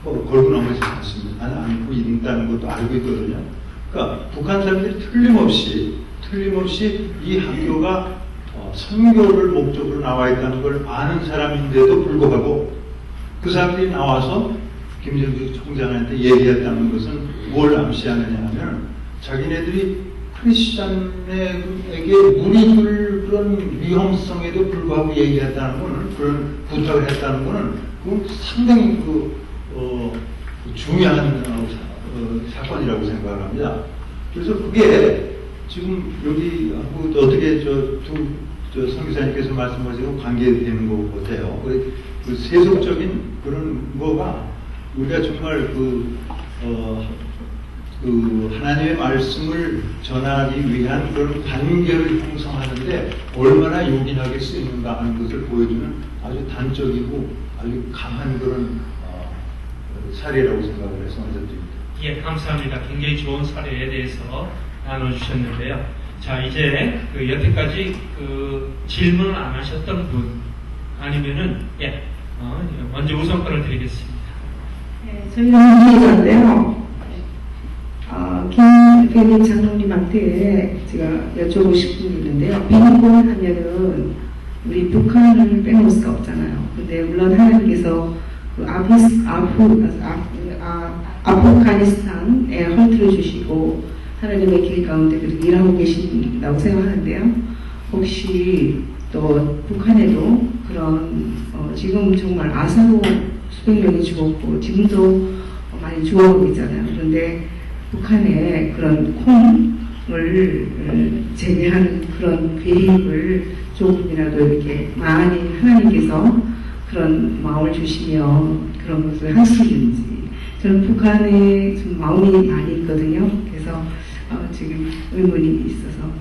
걸고 넘어지지 않습니다. 안고 있다는 것도 알고 있거든요. 그러니까 북한 사람들이 틀림없이 이 학교가 선교를 목적으로 나와 있다는 걸 아는 사람인데도 불구하고 그 사람들이 나와서 김정일 총장한테 얘기했다는 것은 뭘 암시하느냐 하면 자기네들이 크리스찬에게 무리 줄 그런 위험성에도 불구하고 얘기했다는 거는 그런 부탁을 했다는 거는 그건 상당히 중요한 사건이라고 생각을 합니다. 그래서 그게 지금 여기 어떻게 저 선교사님께서 말씀하신 관계되는 것 같아요. 그 세속적인 그런 거가 우리가 정말 그 하나님의 말씀을 전하기 위한 그런 관계를 형성하는데 얼마나 요긴하게 쓰이는가 하는 것을 보여주는 아주 단적이고 아주 강한 그런 사례라고 생각을 해서 얹어드립니다. 예, 감사합니다. 굉장히 좋은 사례에 대해서 나눠주셨는데요. 자, 이제 그 여태까지 그 질문을 안 하셨던 분 아니면은 먼저 우선권을 드리겠습니다. 네, 저희는 기자인데요. 김 대표님 장로님한테 제가 여쭤보고 싶은 게 있는데요. 비밀권 하면은 우리 북한을 빼놓을 수가 없잖아요. 근데 물론 하나님께서 그 아프가니스탄에 헐트를 주시고 하나님의 길 가운데 그렇게 일하고 계신다고 생각하는데요. 혹시 또 북한에도 그런 지금 정말 아사로 수백 명이 죽었고 지금도 많이 죽어가고 있잖아요. 그런데 북한에 그런 콩을 재배하는 그런 계획을 조금이라도 이렇게 많이 하나님께서 그런 마음을 주시면 그런 것을 할 수 있는지. 저는 북한에 좀 마음이 많이 있거든요. 그래서 지금 의문이 있어서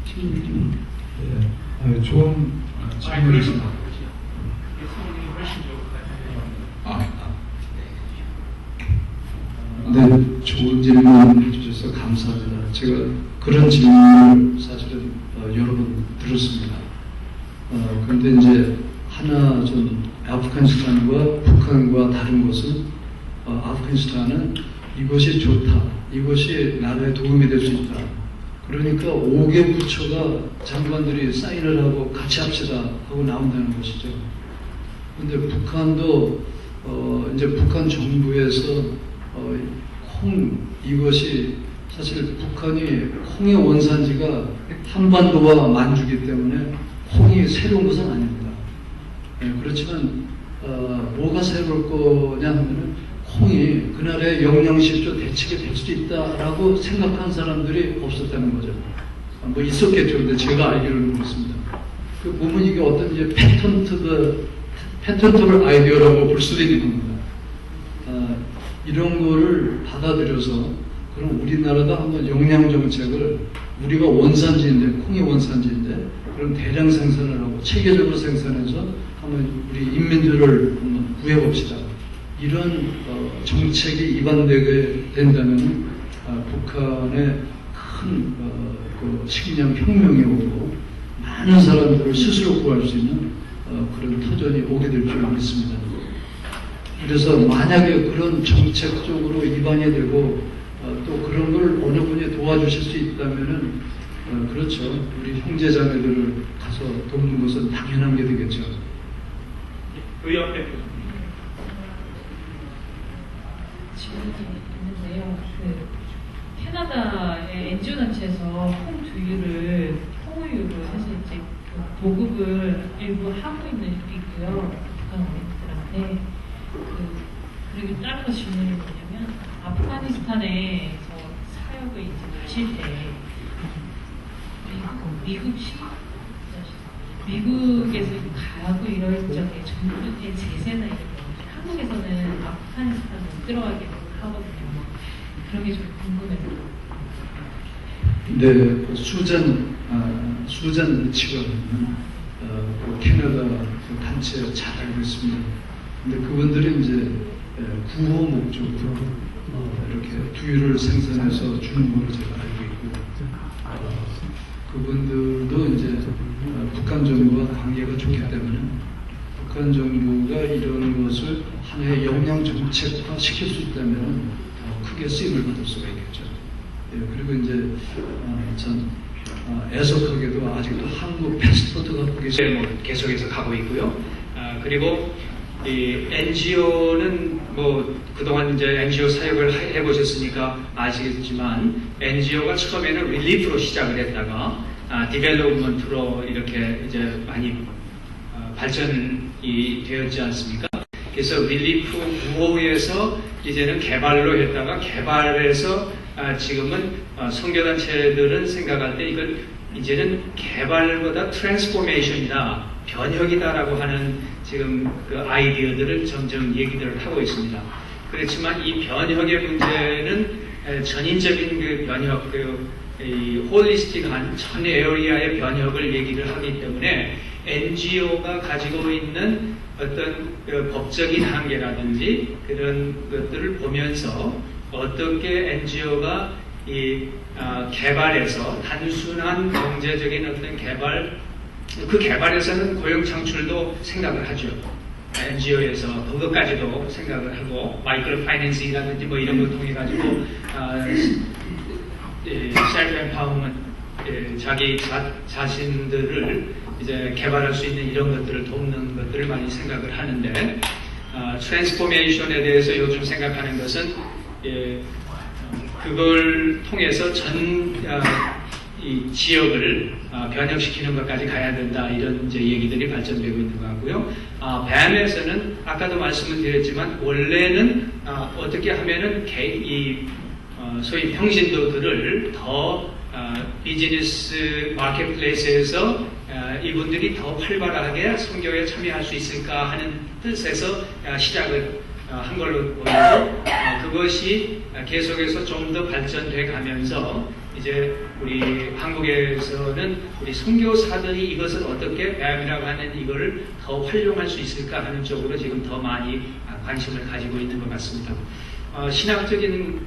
질문드립니다. 네, 좋은 질문이십니다. 네, 좋은 질문 해주셔서 감사합니다. 제가 그런 질문을 사실은 여러 번 들었습니다. 그런데 이제 하나 좀 아프가니스탄과 북한과 다른 것은 아프가니스탄은 이것이 좋다, 이것이 나라에 도움이 될 수 있다. 그러니까 5개 부처가 장관들이 사인을 하고 같이 합시다 하고 나온다는 것이죠. 그런데 북한도 이제 북한 정부에서 콩 이것이 사실 북한이 콩의 원산지가 한반도와 만주기 때문에 콩이 새로운 것은 아닙니다. 그렇지만 뭐가 새로울 거냐 하면은 콩이 그 나라의 영양실조 대책이 될 수 있다라고 생각한 사람들이 없었다는 거죠. 뭐 있었겠죠. 근데 제가 알기로는 그렇습니다. 그 보면 이게 어떤 이제 패턴트블 아이디어라고 볼 수도 있는 겁니다. 이런 거를 받아들여서 그럼 우리나라도 한번 영양 정책을 우리가 원산지인데 콩이 원산지인데 그럼 대량 생산을 하고 체계적으로 생산해서 한번 우리 인민들을 한번 구해봅시다. 이런 정책이 입안되게 된다면 북한의 큰 그 식량 혁명이 오고 많은 사람들을 스스로 구할 수 있는 그런 터전이 오게 될 줄 믿습니다. 그래서 만약에 그런 정책적으로 입안이 되고 또 그런 걸 어느 분이 도와주실 수 있다면은 그렇죠. 우리 형제자매들을 가서 돕는 것은 당연한 게 되겠죠. 의원 대표. 질문이 있는데요. 캐나다의 NGO 단체에서 콩 두유를 통우유로 사실 이제 보급을 일부 하고 있고요. 북한 어린이들한테. 그리고 다른 거 질문이 뭐냐면 아프가니스탄에서 사역을 이제 하실 때 미국에서 가고 이럴 적에 정부의 제재나 이런 거 한국에서는 아프가니스탄 못 들어가게 하거든요. 그런 게 좀 궁금해요. 네, 수잔 치가 그 캐나다 그 단체 잘 알고 있습니다. 근데 그분들이 이제 구호 목적으로 이렇게 두유를 생산해서 주는 걸로 제가 알고 있고, 그분들도 이제 북한 정부와 관계가 좋기 때문에 북한 정부가 이런 것을 하나의 영양 정책화 시킬 수 있다면 더 크게 쓰임을 받을 수가 있겠죠. 그리고 이제 전 애석하게도 아직도 한국 패스포트가 거기 계속해서 가고 있고요. 그리고 이 NGO는 뭐 그동안 이제 NGO 사역을 해보셨으니까 아시겠지만 NGO가 처음에는 릴리프로 시작을 했다가 디벨롭먼트로 이렇게 이제 많이 발전이 되었지 않습니까? 그래서 릴리프 구호에서 이제는 개발로 했다가 개발해서 지금은 선교단체들은 생각할 때 이걸 이제는 개발보다 트랜스포메이션이다, 변혁이다라고 하는 지금 그 아이디어들을 점점 얘기들을 하고 있습니다. 그렇지만 이 변혁의 문제는 전인적인 그 변혁, 이 홀리스틱한 전 에어리아의 변혁을 얘기를 하기 때문에 NGO가 가지고 있는 어떤 그 법적인 한계라든지 그런 것들을 보면서 어떻게 NGO가 이 개발에서 단순한 경제적인 어떤 개발, 그 개발에서는 고용 창출도 생각을 하죠. NGO에서 그것까지도 생각을 하고 마이크로 파이낸싱이라든지 뭐 이런 걸 통해 가지고 셀프 empowerment, 자기 자신들을 이제 개발할 수 있는 이런 것들을 돕는 것들을 많이 생각을 하는데 트랜스포메이션에 대해서 요즘 생각하는 것은 그걸 통해서 이 지역을 변혁시키는 것까지 가야 된다, 이런 이제 얘기들이 발전되고 있는 것 같고요. 뱀에서는 아까도 말씀을 드렸지만 원래는 어떻게 하면은 소위 평신도들을 더 비즈니스 마켓플레이스에서 이분들이 더 활발하게 선교에 참여할 수 있을까 하는 뜻에서 시작을 한 걸로 보이고, 그것이 계속해서 좀 더 발전돼 가면서 이제 우리 한국에서는 우리 선교사들이 이것을 어떻게 뱀이라고 하는 이거를 더 활용할 수 있을까 하는 쪽으로 지금 더 많이 관심을 가지고 있는 것 같습니다. 신학적인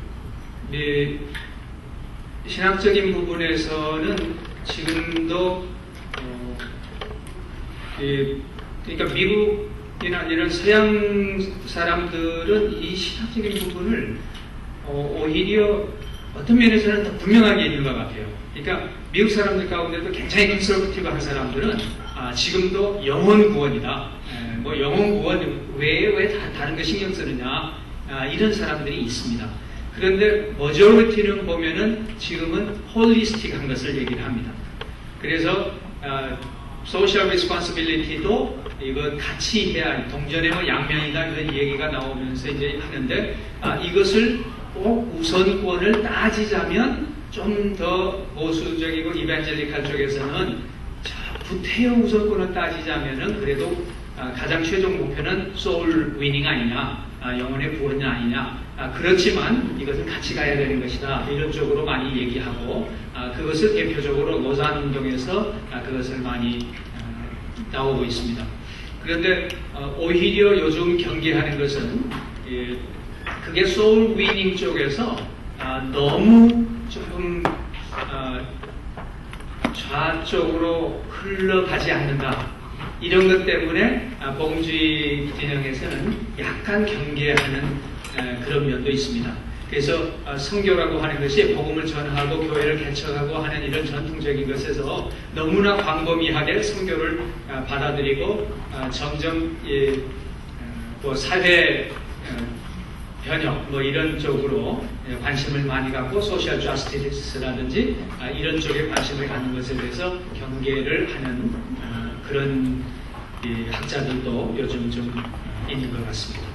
부분에서는 지금도 그러니까 미국이나 이런 서양 사람들은 이 신학적인 부분을 오히려 어떤 면에서는 더 분명하게 있는 것 같아요. 그러니까 미국 사람들 가운데도 굉장히 컨서버티브한 사람들은 지금도 영혼 구원이다. 뭐 영혼 구원 왜 다른 거 신경 쓰느냐, 이런 사람들이 있습니다. 그런데 머저리티는 보면은 지금은 홀리스틱한 것을 얘기를 합니다. 그래서 소셜 리스폰시빌리티도 이거 같이 해야 동전의 양면이다, 이런 얘기가 나오면서 이제 하는데 이것을 꼭 우선권을 따지자면 좀 더 보수적이고 이반젤리칼 쪽에서는 구태여 우선권을 따지자면은 그래도 가장 최종 목표는 소울 위닝 아니냐, 영혼의 구원이 아니냐. 그렇지만 이것은 같이 가야 되는 것이다, 이런 쪽으로 많이 얘기하고, 그것을 대표적으로 노산운동에서 그것을 많이 나오고 있습니다. 그런데 오히려 요즘 경계하는 것은 그게 소울 위닝 쪽에서 너무 조금 좌쪽으로 흘러가지 않는다, 이런 것 때문에 복음주의 진영에서는 약간 경계하는 그런 면도 있습니다. 그래서 선교라고 하는 것이 복음을 전하고 교회를 개척하고 하는 이런 전통적인 것에서 너무나 광범위하게 선교를 받아들이고 점점 뭐 사회 변혁 뭐 이런 쪽으로 관심을 많이 갖고 소셜 저스티스라든지 이런 쪽에 관심을 갖는 것에 대해서 경계를 하는 그런 학자들도 요즘 좀 있는 것 같습니다.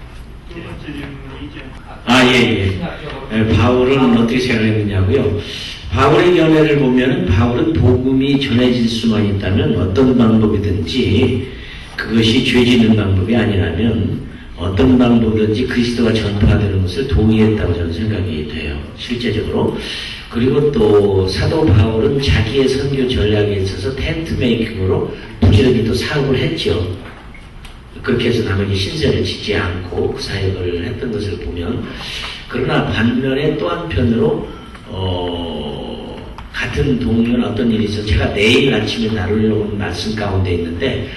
바울은 어떻게 생각했느냐고요? 바울의 연애를 보면은 바울은 복음이 전해질 수만 있다면 어떤 방법이든지 그것이 죄 짓는 방법이 아니라면 어떤 방법이든지 그리스도가 전파되는 것을 동의했다고 저는 생각이 돼요. 실제적으로. 그리고 또 사도 바울은 자기의 선교 전략에 있어서 텐트 메이킹으로 부지런히 또 사업을 했죠. 그렇게 해서 남에게 신세를 짓지 않고 그 사역을 했던 것을 보면, 그러나 반면에 또 한편으로 같은 동료는 어떤 일이 있어서 제가 내일 아침에 나누려고 하는 말씀 가운데 있는데,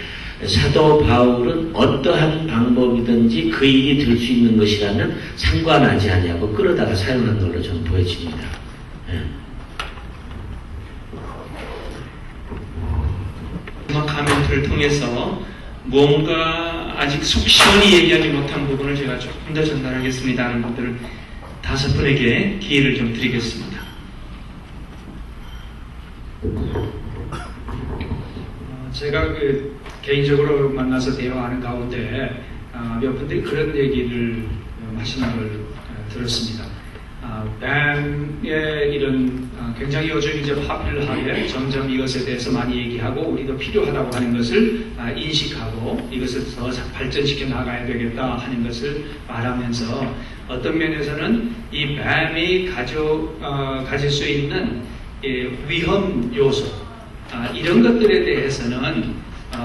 사도 바울은 어떠한 방법이든지 그 일이 될 수 있는 것이라면 상관하지 아니하고 끌어다가 사용한 걸로 저는 보여집니다. 음악 가멘트를 통해서 뭔가 아직 속 시원히 얘기하지 못한 부분을 제가 조금 더 전달하겠습니다 하는 분들을 5분에게 기회를 좀 드리겠습니다. 제가 개인적으로 만나서 대화하는 가운데 몇 분들이 그런 얘기를 하시는 걸 들었습니다. 뱀의 이런 굉장히 요즘 이제 파퓰러하게 점점 이것에 대해서 많이 얘기하고 우리도 필요하다고 하는 것을 인식하고 이것을 더 발전시켜 나가야 되겠다 하는 것을 말하면서 어떤 면에서는 이 뱀이 가질 수 있는 위험 요소 이런 것들에 대해서는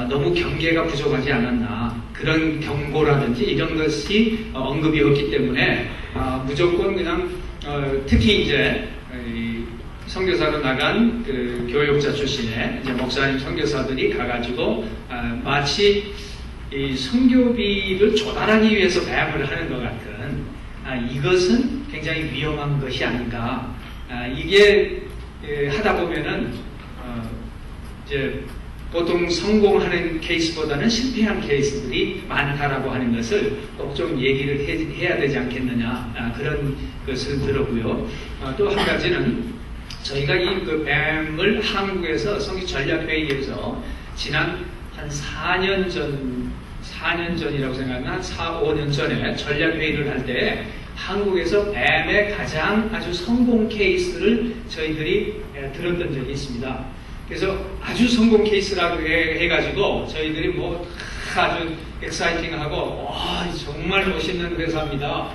너무 경계가 부족하지 않았나 그런 경고라든지 이런 것이 언급이 없기 때문에 무조건 그냥 특히 이제 선교사로 나간 그 교육자 출신의 이제 목사님 선교사들이 가가지고 마치 이 선교비를 조달하기 위해서 뱀을 하는 것 같은 이것은 굉장히 위험한 것이 아닌가 이게 하다 보면은 이제 보통 성공하는 케이스보다는 실패한 케이스들이 많다라고 하는 것을 꼭 좀 얘기를 해야 되지 않겠느냐 그런 것을 들었고요. 또 한 가지는 저희가 이 그 뱀을 한국에서 성교 전략회의에서 지난 한 4년 전이라고 생각나 4, 5년 전에 전략회의를 할 때 한국에서 뱀의 가장 아주 성공 케이스를 저희들이 들었던 적이 있습니다. 그래서 아주 성공 케이스라고 해가지고 저희들이 뭐 아주 엑사이팅하고 와 정말 멋있는 회사입니다.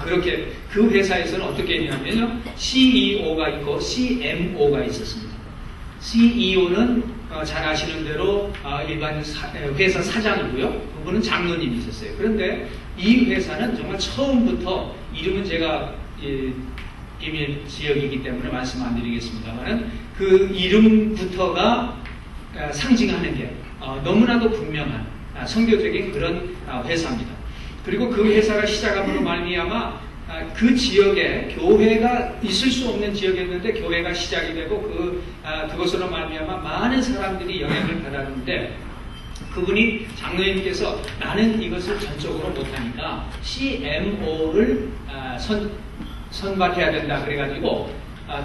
그렇게 그 회사에서는 어떻게 했냐면요. CEO가 있고 CMO가 있었습니다. CEO는 잘 아시는 대로 일반 회사 사장이고요. 그분은 장로님이 있었어요. 그런데 이 회사는 정말 처음부터 이름은 제가 비밀 지역이기 때문에 말씀 안 드리겠습니다만 그 이름부터가 상징하는 게 너무나도 분명한 선교적인 그런 회사입니다. 그리고 그 회사가 시작함으로 말미암아 그 지역에 교회가 있을 수 없는 지역이었는데 교회가 시작이 되고 그것으로 말미암아 많은 사람들이 영향을 받았는데 그분이 장로님께서 나는 이것을 전적으로 못하니까 CMO를 선발해야 된다 그래가지고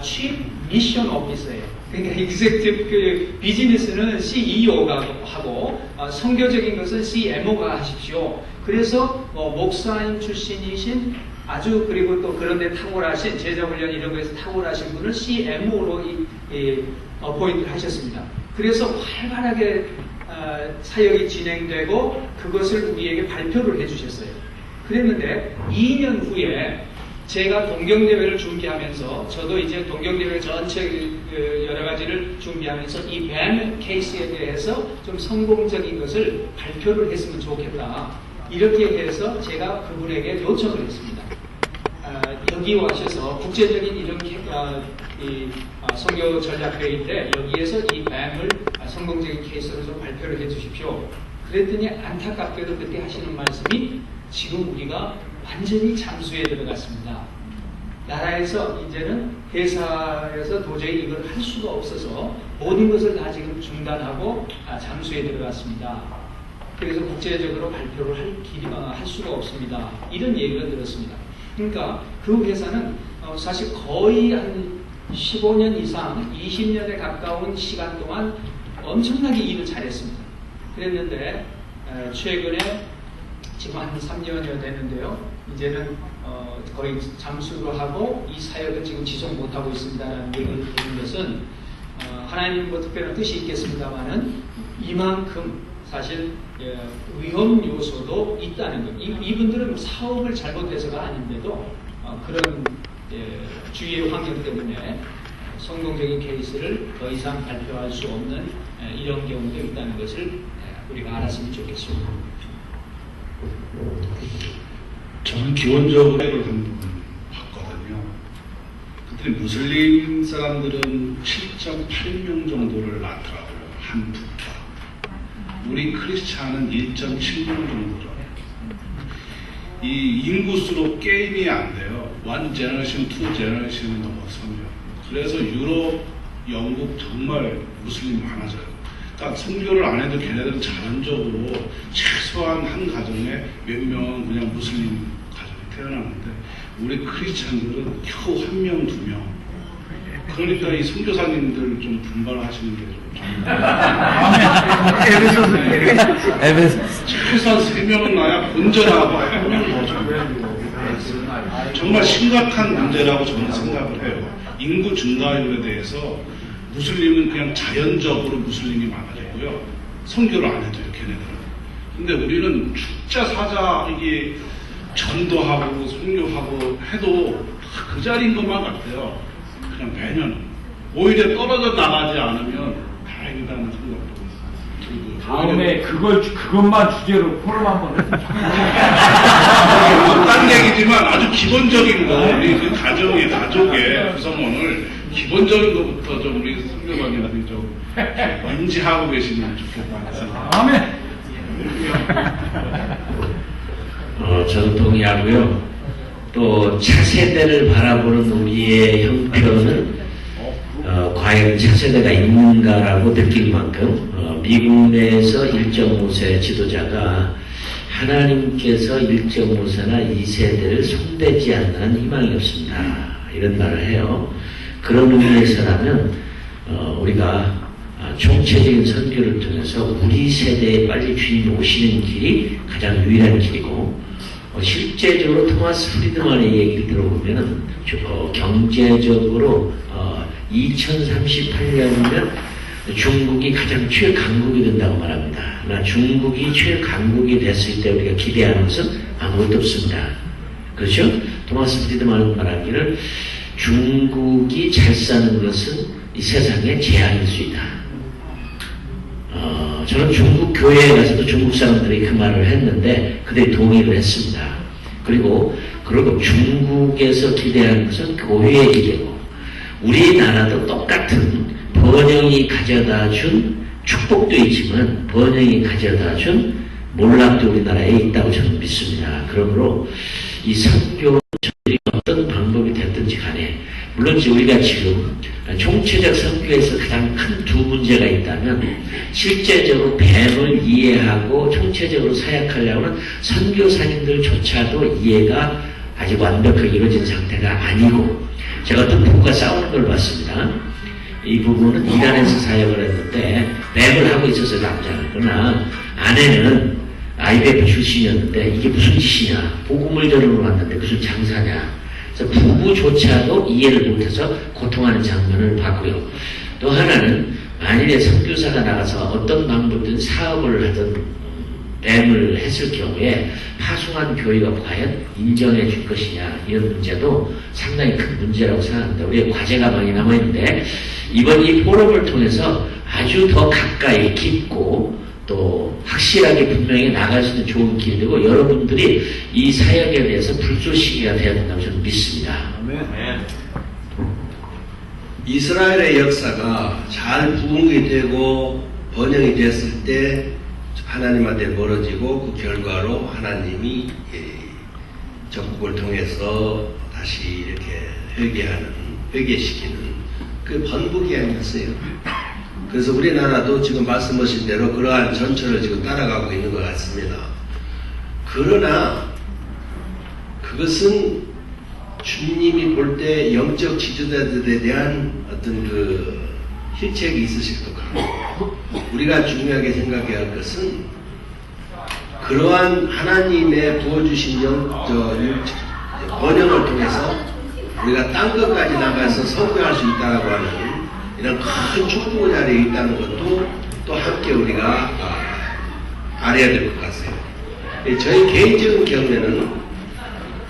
Chief Mission Officer예요. 그러니까 executive 그 비즈니스는 CEO가 하고 선교적인 것은 CMO가 하십시오. 그래서 목사님 출신이신 아주 그리고 또 그런데 탁월하신 제자훈련 이런 거에서 탁월하신 분을 CMO로 어포인트를 하셨습니다. 그래서 활발하게 사역이 진행되고 그것을 우리에게 발표를 해주셨어요. 그랬는데 2년 후에 제가 동경대회를 준비하면서 저도 이제 동경대회 전체 여러 가지를 준비하면서 이 뱀 케이스에 대해서 좀 성공적인 것을 발표를 했으면 좋겠다. 이렇게 해서 제가 그분에게 요청을 했습니다. 여기 와셔서 국제적인 이런 선교 전략회의인데 여기에서 이 뱀을 성공적인 케이스로 좀 발표를 해 주십시오. 그랬더니 안타깝게도 그때 하시는 말씀이 지금 우리가 완전히 잠수에 들어갔습니다. 나라에서 이제는 회사에서 도저히 이걸 할 수가 없어서 모든 것을 다 지금 중단하고 잠수에 들어갔습니다. 그래서 국제적으로 발표를 할 수가 없습니다. 이런 얘기를 들었습니다. 그러니까 그 회사는 사실 거의 한 15년 이상, 20년에 가까운 시간 동안 엄청나게 일을 잘했습니다. 그랬는데 최근에 지금 한 3년여 됐는데요. 이제는 거의 잠수를 하고 이 사역을 지금 지속 못하고 있습니다라는 얘기를 드리는 것은 하나님 뭐 특별한 뜻이 있겠습니다만은 이만큼 사실 위험 요소도 있다는 것. 이분들은 사업을 잘못해서가 아닌데도 그런 주위의 환경 때문에 성공적인 케이스를 더 이상 발표할 수 없는 이런 경우도 있다는 것을 우리가 알았으면 좋겠습니다. 저는 기본적으로 한 부분 봤거든요. 그때 무슬림 사람들은 7.8명 정도를 낳더라고요. 한 부가. 우리 크리스찬은 1.7명 정도로. 이 인구수로 게임이 안 돼요. 1 제너레이션, 2 제너레이션이 넘어서면. 그래서 유럽, 영국 정말 무슬림 많아져요. 그러니까 선교를 안 해도 걔네들은 자연적으로 최소한 한 가정에 몇 명은 그냥 무슬림 가정이 태어나는데 우리 크리스찬들은 겨우 1명, 2명. 그러니까 이 선교사님들 좀 분발하시는 게 좀. 최소한 3명은 나야 본전하고 1명 더 좀. 정말 심각한 문제라고 저는 생각을 해요. 인구 증가율에 대해서 무슬림은 그냥 자연적으로 무슬림이 많아지고요. 선교를 안 해도요, 걔네들은. 근데 우리는 축자 사자 이게 전도하고 선교하고 해도 다 그 자리인 것만 같아요. 그냥 매년 오히려 떨어져 나가지 않으면 다행이라는 생각도 들고. 다음에 그것만 주제로 포럼 한번 했으면 딴 얘기지만 아주 기본적인 거, 우리 그 가족의 구성원을 기본적인 것부터 좀 우리 선교관님들이 좀 인지하고 계시면 좋겠다. 다음에 저는 동의하고요. 또 차세대를 바라보는 우리의 형편은 과연 차세대가 있는가라고 느낄 만큼 미국 내에서 1.5세 지도자가 하나님께서 1.5세나 2세대를 손대지 않는 희망이 없습니다. 이런 말을 해요. 그런 의미에서라면 우리가 총체적인 선교를 통해서 우리 세대에 빨리 주님이 오시는 길이 가장 유일한 길이고, 실제적으로 토마스 프리드만의 얘기를 들어보면 경제적으로 2038년이면 중국이 가장 최강국이 된다고 말합니다. 그러나 중국이 최강국이 됐을 때 우리가 기대하는 것은 아무것도 없습니다. 그렇죠? 토마스 프리드만은 말하기를 중국이 잘 사는 것은 이 세상의 재앙일 수 있다. 저는 중국 교회에 가서도 중국 사람들이 그 말을 했는데 그들이 동의를 했습니다. 그리고 중국에서 기대하는 것은 교회의 기대고, 우리나라도 똑같은 번영이 가져다 준 축복도 있지만 번영이 가져다 준 몰락도 우리나라에 있다고 저는 믿습니다. 그러므로 이 선교는 저희가 어떤 방법이 됐든지 간에, 물론 우리가 지금 총체적 선교에서 가장 큰 두 문제가 있다면, 실제적으로 뱀을 이해하고 총체적으로 사역하려면 선교사님들조차도 이해가 아직 완벽하게 이루어진 상태가 아니고, 제가 어떤 부부가 싸우는 걸 봤습니다. 이 부부는 이란에서 사역을 했는데 뱀을 하고 있었어요, 남자는. 그러나 아내는 IBF 출신이었는데 이게 무슨 짓이냐, 복음을 전으러 왔는데 무슨 장사냐. 그래서 부부조차도 이해를 못해서 고통하는 장면을 봤고요. 또 하나는 만일에 선교사가 나가서 어떤 방법든 사업을 하든 뱀을 했을 경우에 파송한 교회가 과연 인정해 줄 것이냐, 이런 문제도 상당히 큰 문제라고 생각합니다. 우리의 과제가 많이 남아있는데, 이번 이 포럼을 통해서 아주 더 가까이 깊고 또 확실하게 분명히 나갈 수 있는 좋은 길이 되고, 여러분들이 이 사역에 대해서 불쏘시개가 되어야 된다고 저는 믿습니다. 이스라엘의 역사가 잘 부흥이 되고 번영이 됐을 때 하나님한테 멀어지고, 그 결과로 하나님이 적국을 통해서 다시 이렇게 회개시키는 그 번복이 아니었어요. 그래서 우리나라도 지금 말씀하신 대로 그러한 전철을 지금 따라가고 있는 것 같습니다. 그러나 그것은 주님이 볼 때 영적 지도자들에 대한 어떤 그 힐책이 있으실 것 같고, 우리가 중요하게 생각해야 할 것은 그러한 하나님의 부어주신 번영을 통해서 우리가 땅끝까지 나가서 선교할 수 있다고 하는 이런 큰 축복 자리에 있다는 것도 또 함께 우리가 알아야 될 것 같아요. 저희 개인적인 경우에는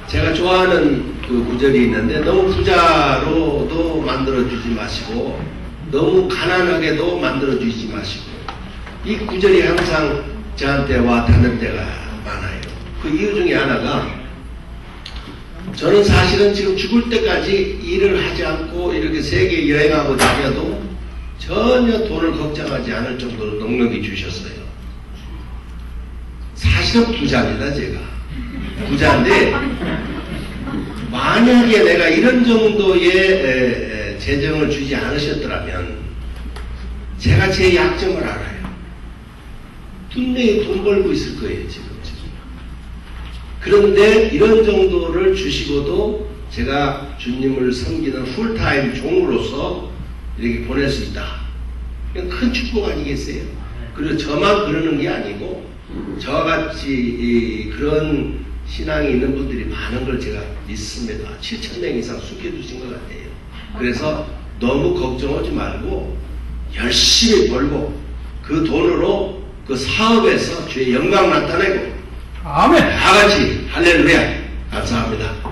제가 좋아하는 그 구절이 있는데, 너무 부자로도 만들어주지 마시고 너무 가난하게도 만들어주지 마시고, 이 구절이 항상 저한테 와 닿는 때가 많아요. 그 이유 중에 하나가, 저는 사실은 지금 죽을 때까지 일을 하지 않고 이렇게 세계 여행하고 다녀도 전혀 돈을 걱정하지 않을 정도로 능력이 주셨어요. 사실은 부자입니다, 제가. 부자인데, 만약에 내가 이런 정도의 재정을 주지 않으셨더라면 제가 제 약점을 알아요. 분명히 돈 벌고 있을 거예요, 지금. 그런데 이런 정도를 주시고도 제가 주님을 섬기는 풀타임 종으로서 이렇게 보낼 수 있다. 큰 축복 아니겠어요? 그리고 저만 그러는 게 아니고 저와 같이 그런 신앙이 있는 분들이 많은 걸 제가 믿습니다. 7,000명 이상 숙여주신 것 같아요. 그래서 너무 걱정하지 말고 열심히 벌고 그 돈으로 그 사업에서 주의 영광 나타내고 아멘. 다 같이 할렐루야 감사합니다.